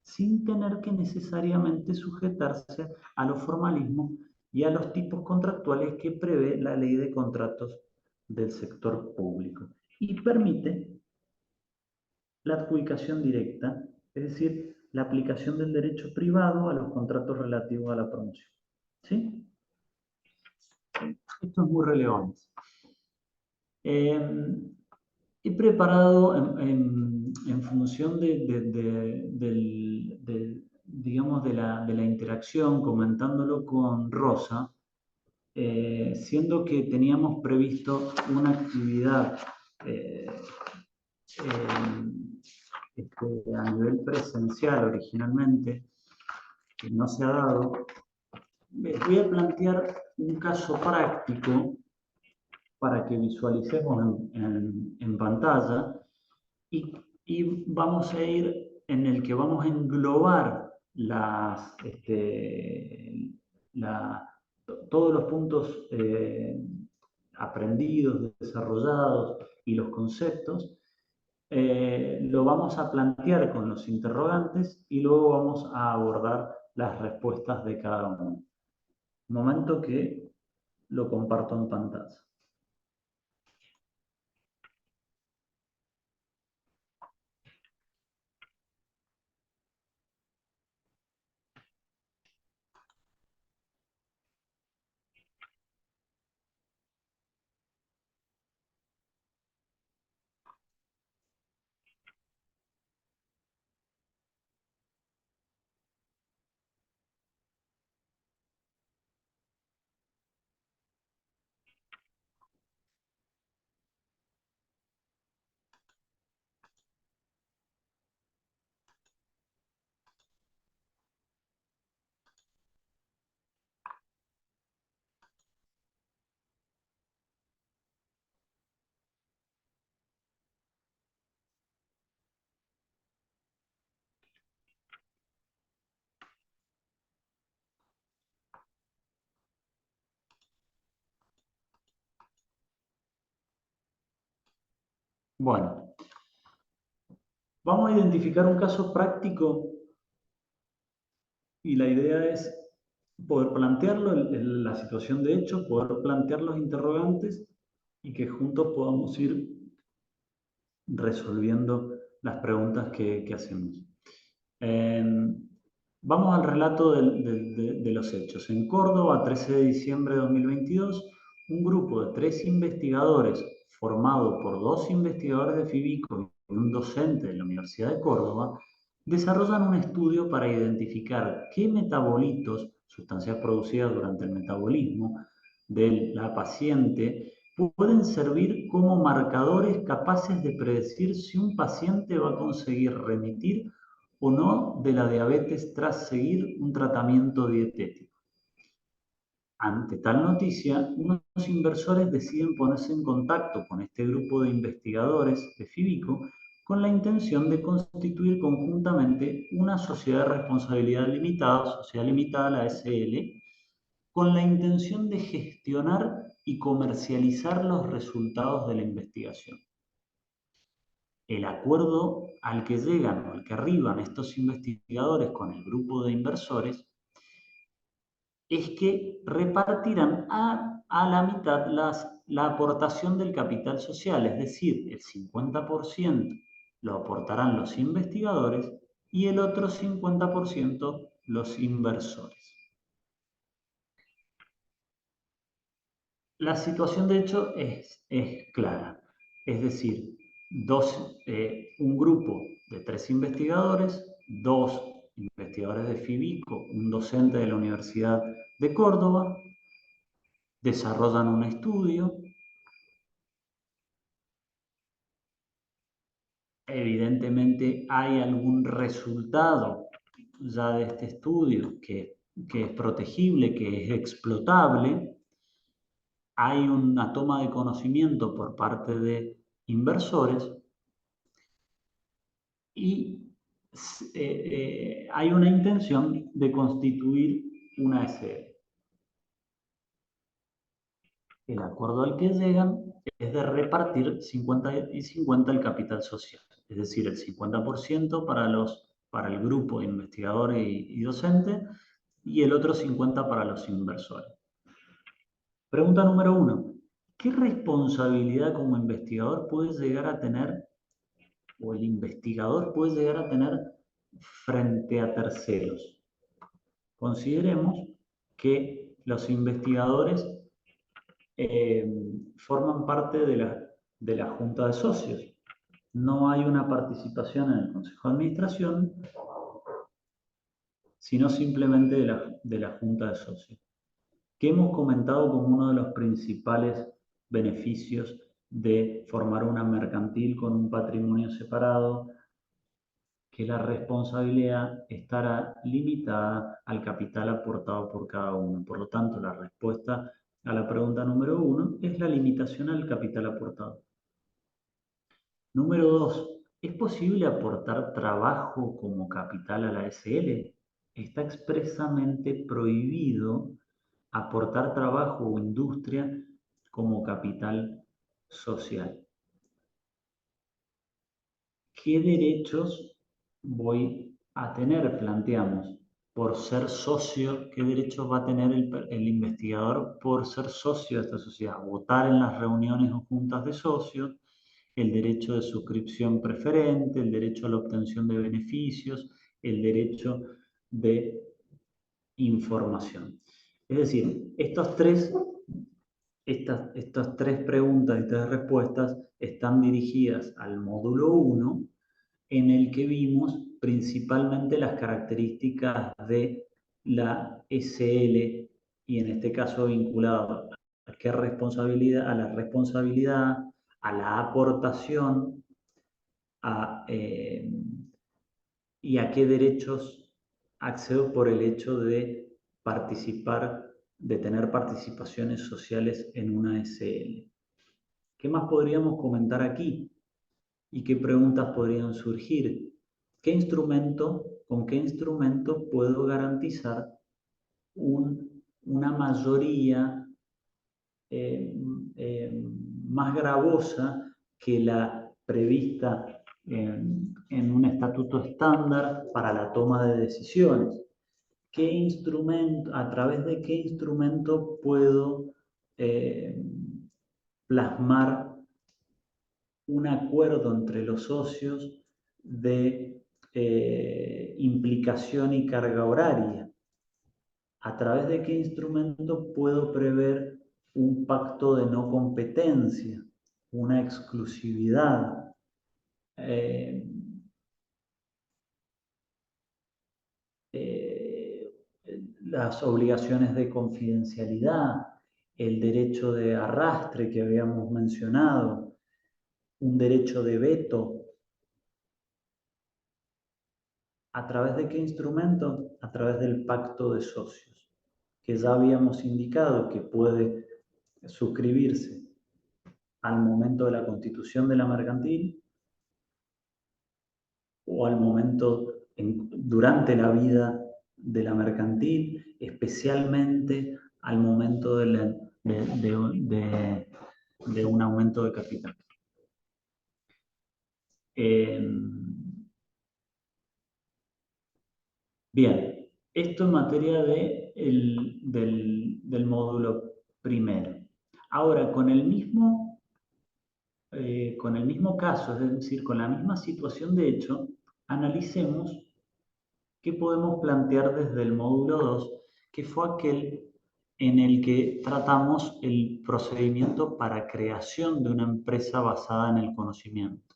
sin tener que necesariamente sujetarse a los formalismos y a los tipos contractuales que prevé la ley de contratos del sector público. Y permite la adjudicación directa, es decir, la aplicación del derecho privado a los contratos relativos a la promoción. ¿Sí? Esto es muy relevante. He preparado en función digamos, de la interacción, comentándolo con Rosa, siendo que teníamos previsto una actividad a nivel presencial originalmente, que no se ha dado. Les voy a plantear un caso práctico para que visualicemos en pantalla y vamos a ir en el que vamos a englobar todos los puntos aprendidos, desarrollados y los conceptos. Lo vamos a plantear con los interrogantes y luego vamos a abordar las respuestas de cada uno. Un momento que lo comparto en pantalla. Bueno, vamos a identificar un caso práctico y la idea es poder plantearlo, la situación de hecho, poder plantear los interrogantes y que juntos podamos ir resolviendo las preguntas que hacemos. Vamos al relato de los hechos. En Córdoba, 13 de diciembre de 2022, un grupo de 3 investigadores formado por 2 investigadores de FIBICO y un docente de la Universidad de Córdoba desarrollan un estudio para identificar qué metabolitos, sustancias producidas durante el metabolismo de la paciente, pueden servir como marcadores capaces de predecir si un paciente va a conseguir remitir o no de la diabetes tras seguir un tratamiento dietético. Ante tal noticia, unos inversores deciden ponerse en contacto con este grupo de investigadores de FIBICO con la intención de constituir conjuntamente una sociedad de responsabilidad limitada, sociedad limitada, la SL, con la intención de gestionar y comercializar los resultados de la investigación. El acuerdo al que llegan o al que arriban estos investigadores con el grupo de inversores es que repartirán a la mitad la aportación del capital social, es decir, el 50% lo aportarán los investigadores y el otro 50% los inversores. La situación de hecho es clara, es decir, un grupo de 3 investigadores, 2 investigadores de FIBICO, un docente de la Universidad de Córdoba, desarrollan un estudio. Evidentemente hay algún resultado ya de este estudio que es protegible, que es explotable. Hay una toma de conocimiento por parte de inversores y hay una intención de constituir una SL. El acuerdo al que llegan es de repartir 50 y 50 el capital social, es decir, el 50% para el grupo de investigadores y docentes y el otro 50% para los inversores. Pregunta número 1. ¿Qué responsabilidad como investigador puede llegar a tener o el investigador puede llegar a tener frente a terceros? Consideremos que los investigadores forman parte de la Junta de Socios. No hay una participación en el Consejo de Administración, sino simplemente de la Junta de Socios, que hemos comentado como uno de los principales beneficios de formar una mercantil con un patrimonio separado, que la responsabilidad estará limitada al capital aportado por cada uno. Por lo tanto, la respuesta a la pregunta número 1 es la limitación al capital aportado. Número 2. ¿Es posible aportar trabajo como capital a la SL? Está expresamente prohibido aportar trabajo o industria como capital social. ¿Qué derechos voy a tener? Planteamos, por ser socio, ¿qué derechos va a tener el investigador por ser socio de esta sociedad? Votar en las reuniones o juntas de socios, el derecho de suscripción preferente, el derecho a la obtención de beneficios, el derecho de información. Es decir, estas tres preguntas y 3 respuestas están dirigidas al módulo 1, en el que vimos principalmente las características de la SL y en este caso vinculado a qué responsabilidad, a la responsabilidad, a la aportación y a qué derechos accedo por el hecho de participar, de tener participaciones sociales en una SL. ¿Qué más podríamos comentar aquí? ¿Y qué preguntas podrían surgir? ¿Con qué instrumento puedo garantizar una mayoría más gravosa que la prevista en un estatuto estándar para la toma de decisiones? ¿A través de qué instrumento puedo plasmar un acuerdo entre los socios de implicación y carga horaria? ¿A través de qué instrumento puedo prever un pacto de no competencia, una exclusividad? Las obligaciones de confidencialidad, el derecho de arrastre que habíamos mencionado, un derecho de veto. ¿A través de qué instrumento? A través del pacto de socios, que ya habíamos indicado que puede suscribirse al momento de la constitución de la mercantil o al momento durante la vida de la mercantil, especialmente al momento de un aumento de capital. Bien, Esto en materia del módulo primero. Ahora, con el mismo caso, es decir, con la misma situación de hecho, analicemos qué podemos plantear desde el módulo 2, que fue aquel en el que tratamos el procedimiento para creación de una empresa basada en el conocimiento.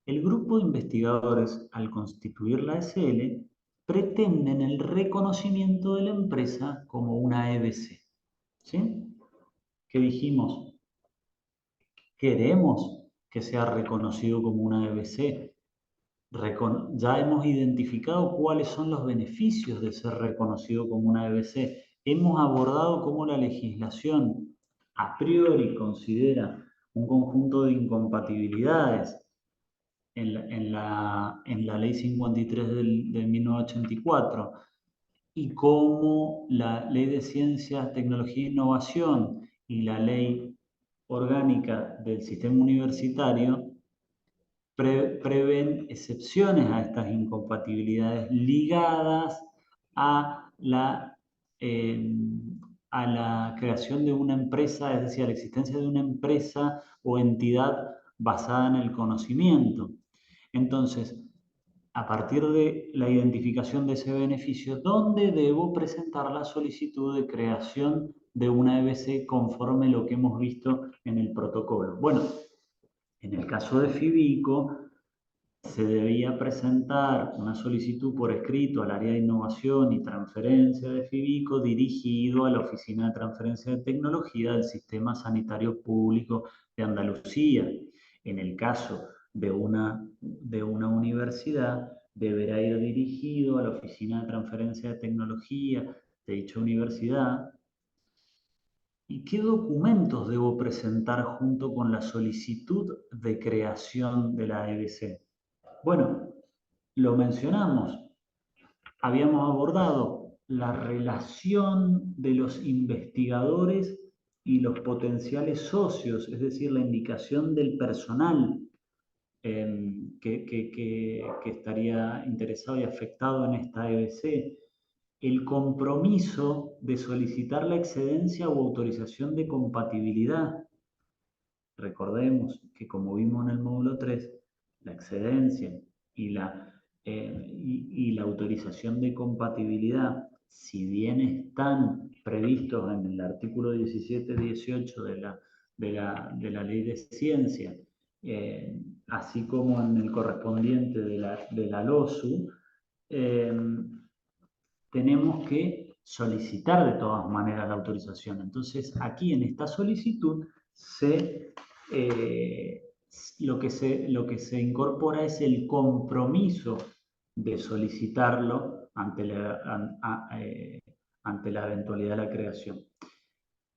El grupo de investigadores, al constituir la SL, pretenden el reconocimiento de la empresa como una EBC. ¿Sí? ¿Qué dijimos? Queremos que sea reconocido como una EBC. Ya hemos identificado cuáles son los beneficios de ser reconocido como una EBC. Hemos abordado cómo la legislación a priori considera un conjunto de incompatibilidades en la Ley 53 de 1984 y cómo la Ley de Ciencias, Tecnología e Innovación y la Ley Orgánica del Sistema Universitario prevén excepciones a estas incompatibilidades ligadas a eh, a la creación de una empresa, es decir, a la existencia de una empresa o entidad basada en el conocimiento. Entonces, a partir de la identificación de ese beneficio, ¿dónde debo presentar la solicitud de creación de una EBC conforme lo que hemos visto en el protocolo? Bueno, en el caso de FIBICO, se debía presentar una solicitud por escrito al área de innovación y transferencia de FIBICO dirigido a la Oficina de Transferencia de Tecnología del Sistema Sanitario Público de Andalucía. En el caso de una universidad, deberá ir dirigido a la Oficina de Transferencia de Tecnología de dicha universidad. ¿Y qué documentos debo presentar junto con la solicitud de creación de la EBC? Bueno, lo mencionamos, habíamos abordado la relación de los investigadores y los potenciales socios, es decir, la indicación del personal que estaría interesado y afectado en esta EBC, el compromiso de solicitar la excedencia o autorización de compatibilidad. Recordemos que como vimos en el módulo 3, la excedencia y la autorización de compatibilidad, si bien están previstos en el artículo 17-18 de la Ley de Ciencia, así como en el correspondiente de la LOSU, eh, tenemos que solicitar de todas maneras la autorización. Entonces, aquí en esta solicitud eh, lo que se incorpora es el compromiso de solicitarlo ante la eventualidad de la creación.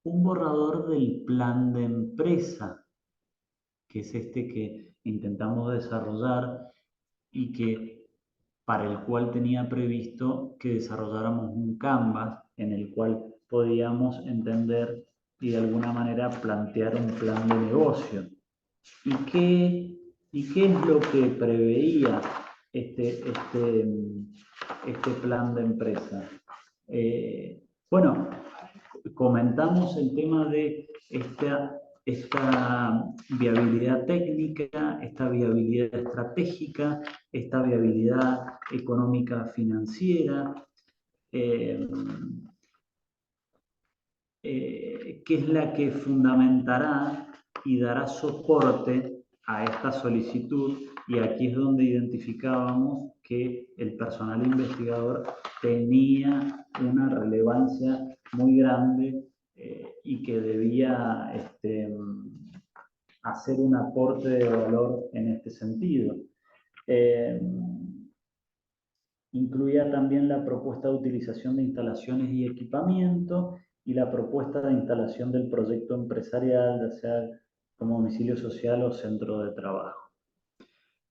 Un borrador del plan de empresa, que es este que intentamos desarrollar y que para el cual tenía previsto que desarrolláramos un Canvas en el cual podíamos entender y de alguna manera plantear un plan de negocio. ¿Y qué es lo que preveía este plan de empresa? Bueno, comentamos el tema de esta viabilidad técnica, esta viabilidad estratégica, esta viabilidad económica financiera, eh, que es la que fundamentará y dará soporte a esta solicitud, y aquí es donde identificábamos que el personal investigador tenía una relevancia muy grande y que debía hacer un aporte de valor en este sentido. Incluía también la propuesta de utilización de instalaciones y equipamiento y la propuesta de instalación del proyecto empresarial, ya sea como domicilio social o centro de trabajo.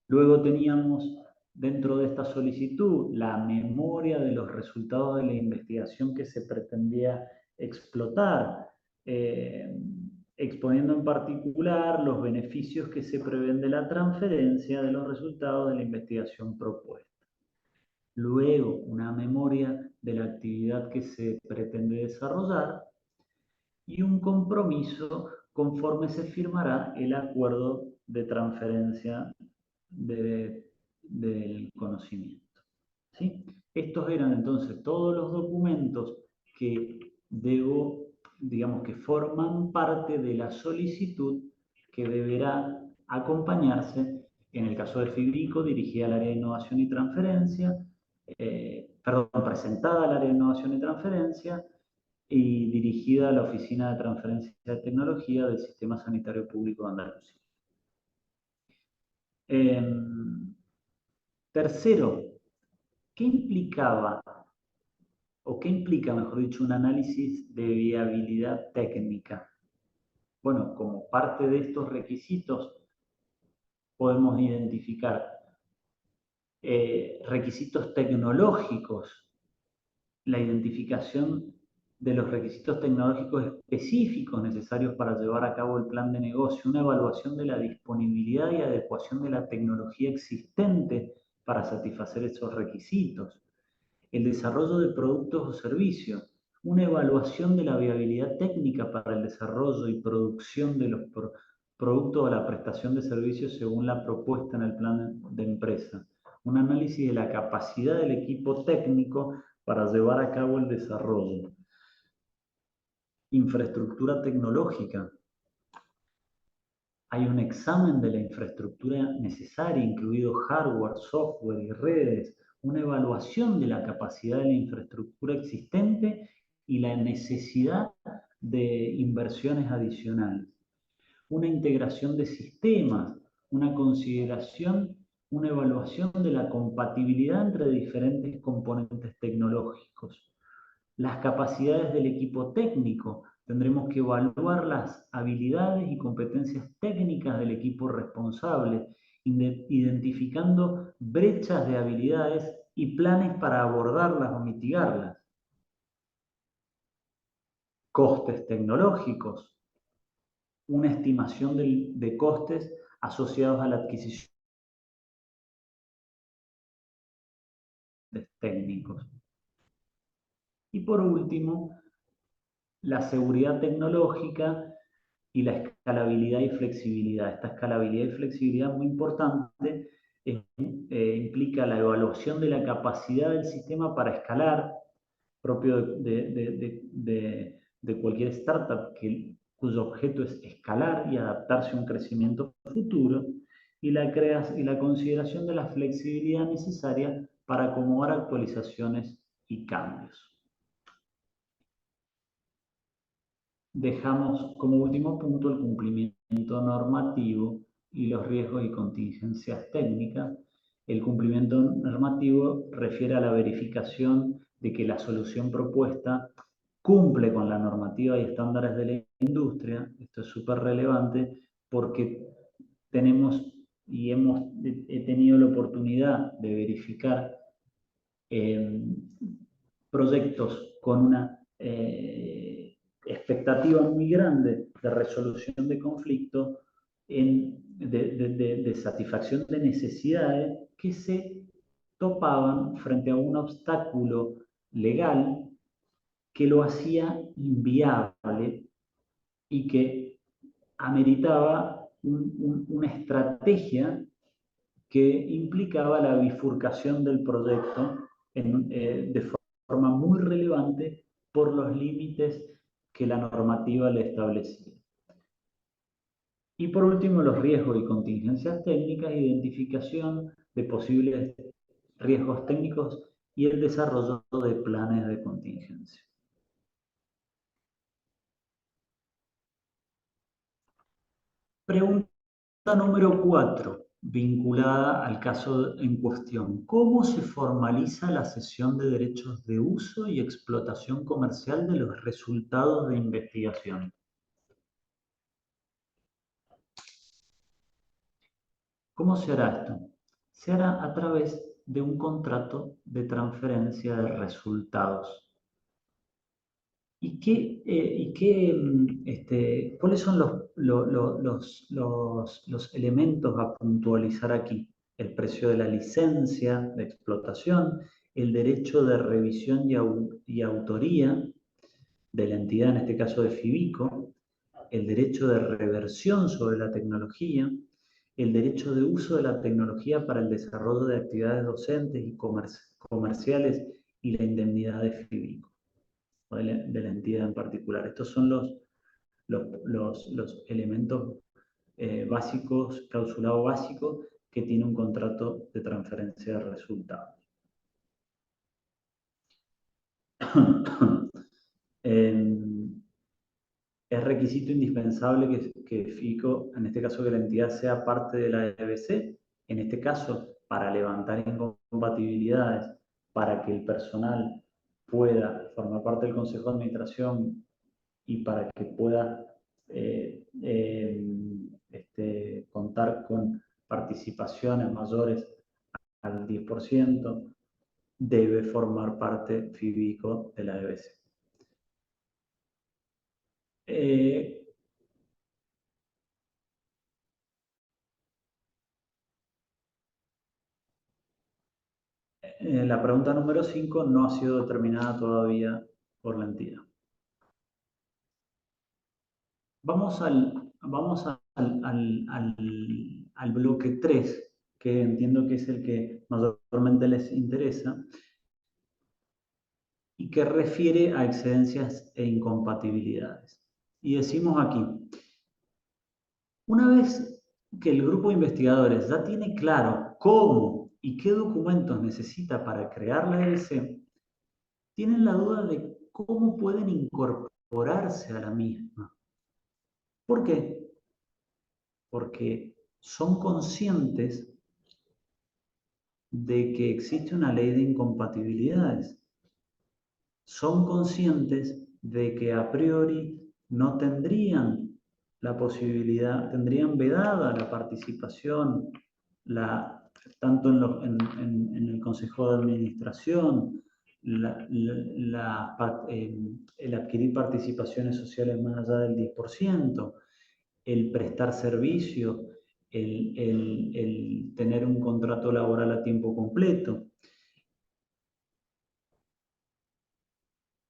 Luego teníamos dentro de esta solicitud la memoria de los resultados de la investigación que se pretendía explotar, exponiendo en particular los beneficios que se prevén de la transferencia de los resultados de la investigación propuesta. luego una memoria de la actividad que se pretende desarrollar y un compromiso conforme se firmará el acuerdo de transferencia del conocimiento. ¿Sí? Estos eran entonces todos los documentos que digamos que forman parte de la solicitud que deberá acompañarse, en el caso de FIBICO, dirigida al área de innovación y transferencia, presentada al área de innovación y transferencia, y dirigida a la Oficina de Transferencia de Tecnología del Sistema Sanitario Público de Andalucía. Tercero, ¿qué implicaba, o qué implica, mejor dicho, un análisis de viabilidad técnica? Bueno, como parte de estos requisitos podemos identificar requisitos tecnológicos, la identificación de los requisitos tecnológicos específicos necesarios para llevar a cabo el plan de negocio, una evaluación de la disponibilidad y adecuación de la tecnología existente para satisfacer esos requisitos, el desarrollo de productos o servicios, una evaluación de la viabilidad técnica para el desarrollo y producción de los productos o la prestación de servicios según la propuesta en el plan de empresa, un análisis de la capacidad del equipo técnico para llevar a cabo el desarrollo, infraestructura tecnológica. Hay un examen de la infraestructura necesaria, incluido hardware, software y redes, una evaluación de la capacidad de la infraestructura existente y la necesidad de inversiones adicionales, una integración de sistemas, una consideración, una evaluación de la compatibilidad entre diferentes componentes tecnológicos, las capacidades del equipo técnico. Tendremos que evaluar las habilidades y competencias técnicas del equipo responsable, identificando brechas de habilidades y planes para abordarlas o mitigarlas. Costes tecnológicos, una estimación de costes asociados a la adquisición de técnicos. Y por último, la seguridad tecnológica y la escalabilidad y flexibilidad. Esta escalabilidad y flexibilidad muy importante implica la evaluación de la capacidad del sistema para escalar, propio de cualquier startup cuyo objeto es escalar y adaptarse a un crecimiento futuro, y la consideración de la flexibilidad necesaria para acomodar actualizaciones y cambios. Dejamos como último punto el cumplimiento normativo y los riesgos y contingencias técnicas. El cumplimiento normativo refiere a la verificación de que la solución propuesta cumple con la normativa y estándares de la industria. Esto es súper relevante porque tenemos y he tenido la oportunidad de verificar proyectos con una expectativa muy grande de resolución de conflictos, de satisfacción de necesidades que se topaban frente a un obstáculo legal que lo hacía inviable y que ameritaba una estrategia que implicaba la bifurcación del proyecto de forma muy relevante por los límites que la normativa le establecía. Y por último, los riesgos y contingencias técnicas, identificación de posibles riesgos técnicos y el desarrollo de planes de contingencia. Pregunta número 4, vinculada al caso en cuestión. ¿Cómo se formaliza la cesión de derechos de uso y explotación comercial de los resultados de investigación? ¿Cómo se hará esto? Se hará a través de un contrato de transferencia de resultados. ¿Cuáles son los elementos a puntualizar aquí? El precio de la licencia de explotación, el derecho de revisión y autoría de la entidad, en este caso de FIBICO, el derecho de reversión sobre la tecnología, el derecho de uso de la tecnología para el desarrollo de actividades docentes y comerciales y la indemnidad de FIBICO, o de la entidad en particular. Estos son los elementos básicos, clausulado básico, que tiene un contrato de transferencia de resultados. Es requisito indispensable que FICO, en este caso que la entidad sea parte de la EBC, en este caso para levantar incompatibilidades, para que el personal pueda formar parte del Consejo de Administración y para que pueda contar con participaciones mayores al 10%, debe formar parte FIBICO de la EBC. La pregunta número 5 no ha sido determinada todavía por la entidad. Vamos al bloque 3, que entiendo que es el que mayormente les interesa, y que refiere a excedencias e incompatibilidades. Y decimos aquí, una vez que el grupo de investigadores ya tiene claro cómo y qué documentos necesita para crear la EBC, tienen la duda de cómo pueden incorporarse a la misma. ¿Por qué? Porque son conscientes de que existe una ley de incompatibilidades. Son conscientes de que a priori no tendrían la posibilidad, tendrían vedada la participación, tanto en el Consejo de Administración, el adquirir participaciones sociales más allá del 10%, el prestar servicio, el tener un contrato laboral a tiempo completo.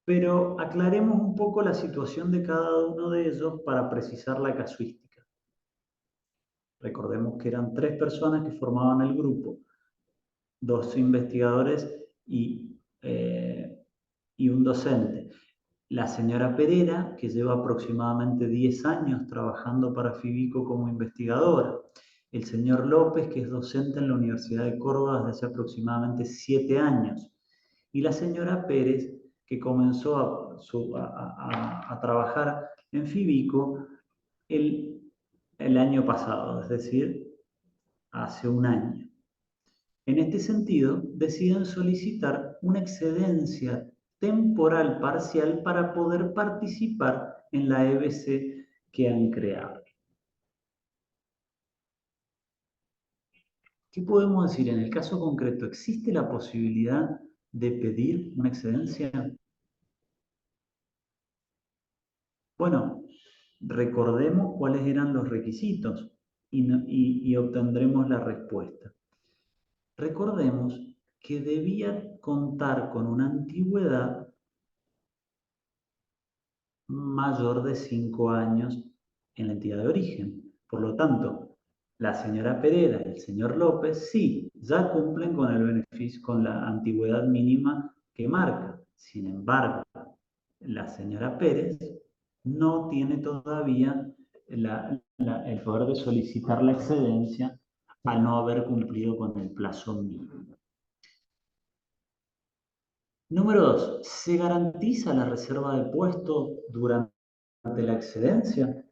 Pero aclaremos un poco la situación de cada uno de ellos para precisar la casuística. Recordemos que eran 3 personas que formaban el grupo, 2 investigadores y un docente. La señora Pereira, que lleva aproximadamente 10 años trabajando para FIBICO como investigadora. El señor López, que es docente en la Universidad de Córdoba desde hace aproximadamente 7 años. Y la señora Pérez, que comenzó a trabajar en FIBICO el año pasado, es decir, hace un año. En este sentido, deciden solicitar una excedencia temporal parcial para poder participar en la EBC que han creado. ¿Qué podemos decir? En el caso concreto, ¿existe la posibilidad de pedir una excedencia? Bueno, recordemos cuáles eran los requisitos y obtendremos la respuesta. Recordemos que debía contar con una antigüedad mayor de 5 años en la entidad de origen. Por lo tanto, la señora Pereira y el señor López sí, ya cumplen con el beneficio, con la antigüedad mínima que marca. Sin embargo, la señora Pérez no tiene todavía el poder de solicitar la excedencia al no haber cumplido con el plazo mínimo. Número 2. ¿Se garantiza la reserva de puesto durante la excedencia?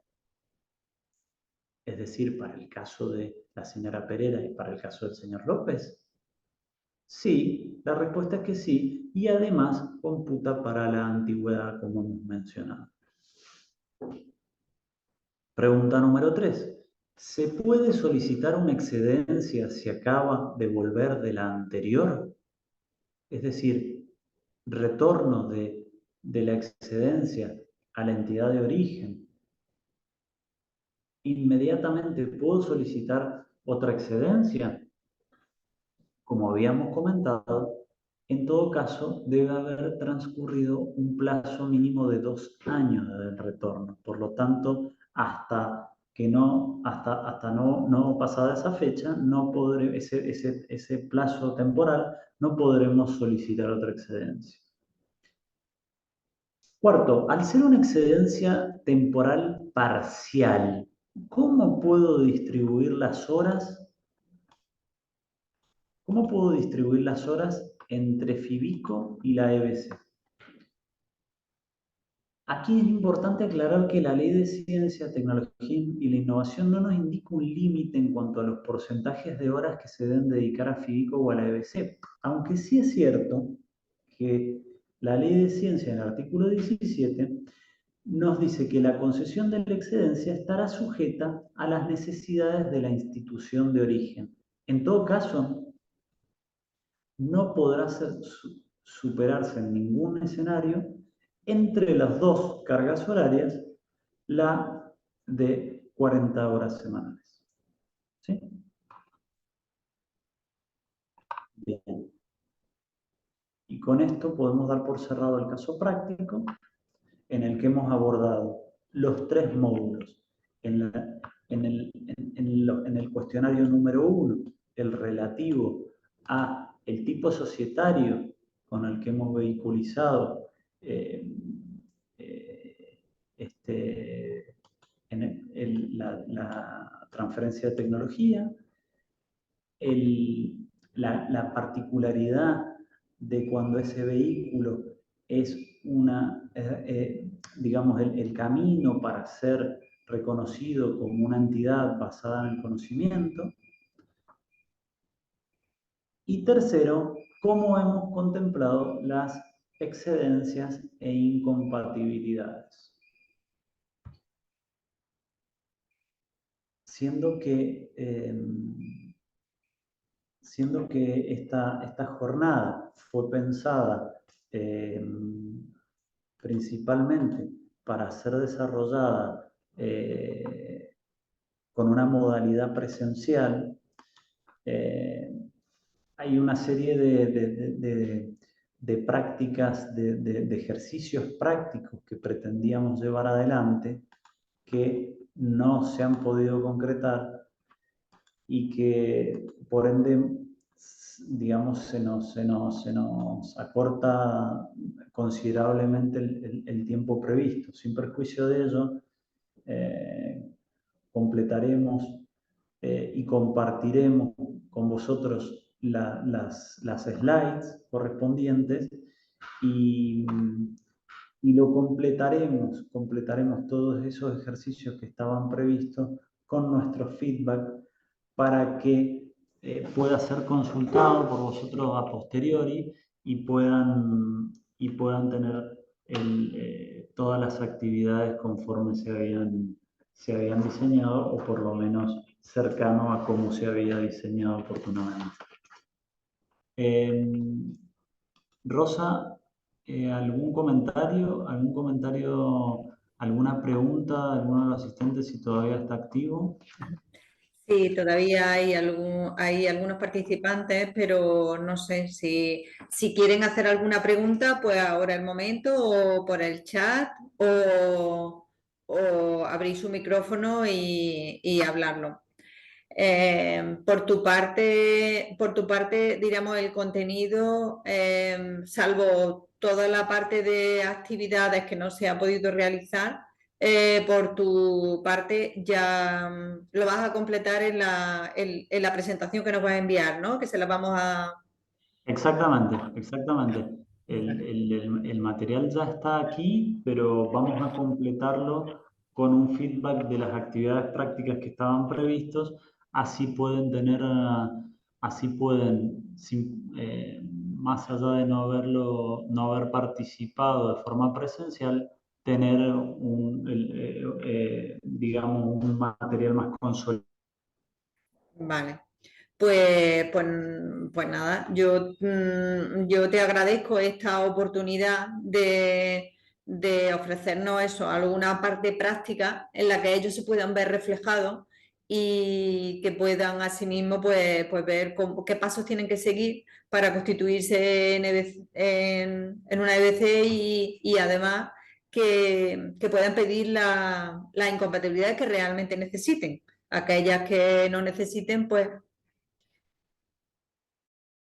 Es decir, para el caso de la señora Pereira y para el caso del señor López. Sí, la respuesta es que sí, y además computa para la antigüedad como hemos mencionado. Pregunta número 3. ¿Se puede solicitar una excedencia si acaba de volver de la anterior? Es decir, retorno de la excedencia a la entidad de origen. ¿Inmediatamente puedo solicitar otra excedencia? Como habíamos comentado, en todo caso, debe haber transcurrido un plazo mínimo de 2 años del retorno. Por lo tanto, hasta no pasada esa fecha, ese plazo temporal, no podremos solicitar otra excedencia. Cuarto, al ser una excedencia temporal parcial, ¿cómo puedo distribuir las horas? ¿Cómo puedo distribuir las horas entre FIBICO y la EBC? Aquí es importante aclarar que la Ley de Ciencia, Tecnología y la Innovación no nos indica un límite en cuanto a los porcentajes de horas que se deben dedicar a FIBICO o a la EBC, aunque sí es cierto que la Ley de Ciencia, en el artículo 17, nos dice que la concesión de la excedencia estará sujeta a las necesidades de la institución de origen. En todo caso, no podrá superarse en ningún escenario entre las dos cargas horarias la de 40 horas semanales. ¿Sí? Bien. Y con esto podemos dar por cerrado el caso práctico en el que hemos abordado los 3 módulos. En el cuestionario número 1, el relativo a el tipo societario con el que hemos vehiculizado eh, eh, la transferencia de tecnología, la particularidad de cuando ese vehículo es digamos, el camino para ser reconocido como una entidad basada en el conocimiento. Y tercero, cómo hemos contemplado las excedencias e incompatibilidades. Siendo que esta jornada fue pensada principalmente para ser desarrollada con una modalidad presencial, hay una serie de prácticas, de ejercicios prácticos que pretendíamos llevar adelante que no se han podido concretar y que por ende, digamos, se nos acorta considerablemente el tiempo previsto. Sin perjuicio de ello, completaremos y compartiremos con vosotros las slides correspondientes y, y lo completaremos todos esos ejercicios que estaban previstos con nuestro feedback para que pueda ser consultado por vosotros a posteriori y puedan tener todas las actividades conforme se habían diseñado o por lo menos cercano a cómo se había diseñado oportunamente. Rosa, ¿algún comentario? ¿Alguna pregunta de alguno de los asistentes si todavía está activo? Sí, todavía hay algunos participantes, pero no sé si quieren hacer alguna pregunta, pues ahora es el momento, o por el chat, o abrir su micrófono y hablarlo. Por tu parte, diríamos, el contenido, salvo toda la parte de actividades que no se ha podido realizar, por tu parte ya lo vas a completar en la presentación que nos vas a enviar, ¿no? Que se la vamos a... Exactamente. El material ya está aquí, pero vamos a completarlo con un feedback de las actividades prácticas que estaban previstos. Así pueden tener, más allá de no haber participado de forma presencial, tener digamos, un material más consolidado. Vale. Pues nada, yo te agradezco esta oportunidad de ofrecernos eso, alguna parte práctica en la que ellos se puedan ver reflejados y que puedan asimismo pues ver qué pasos tienen que seguir para constituirse en una EBC y además que puedan pedir las incompatibilidades que realmente necesiten. Aquellas que no necesiten, pues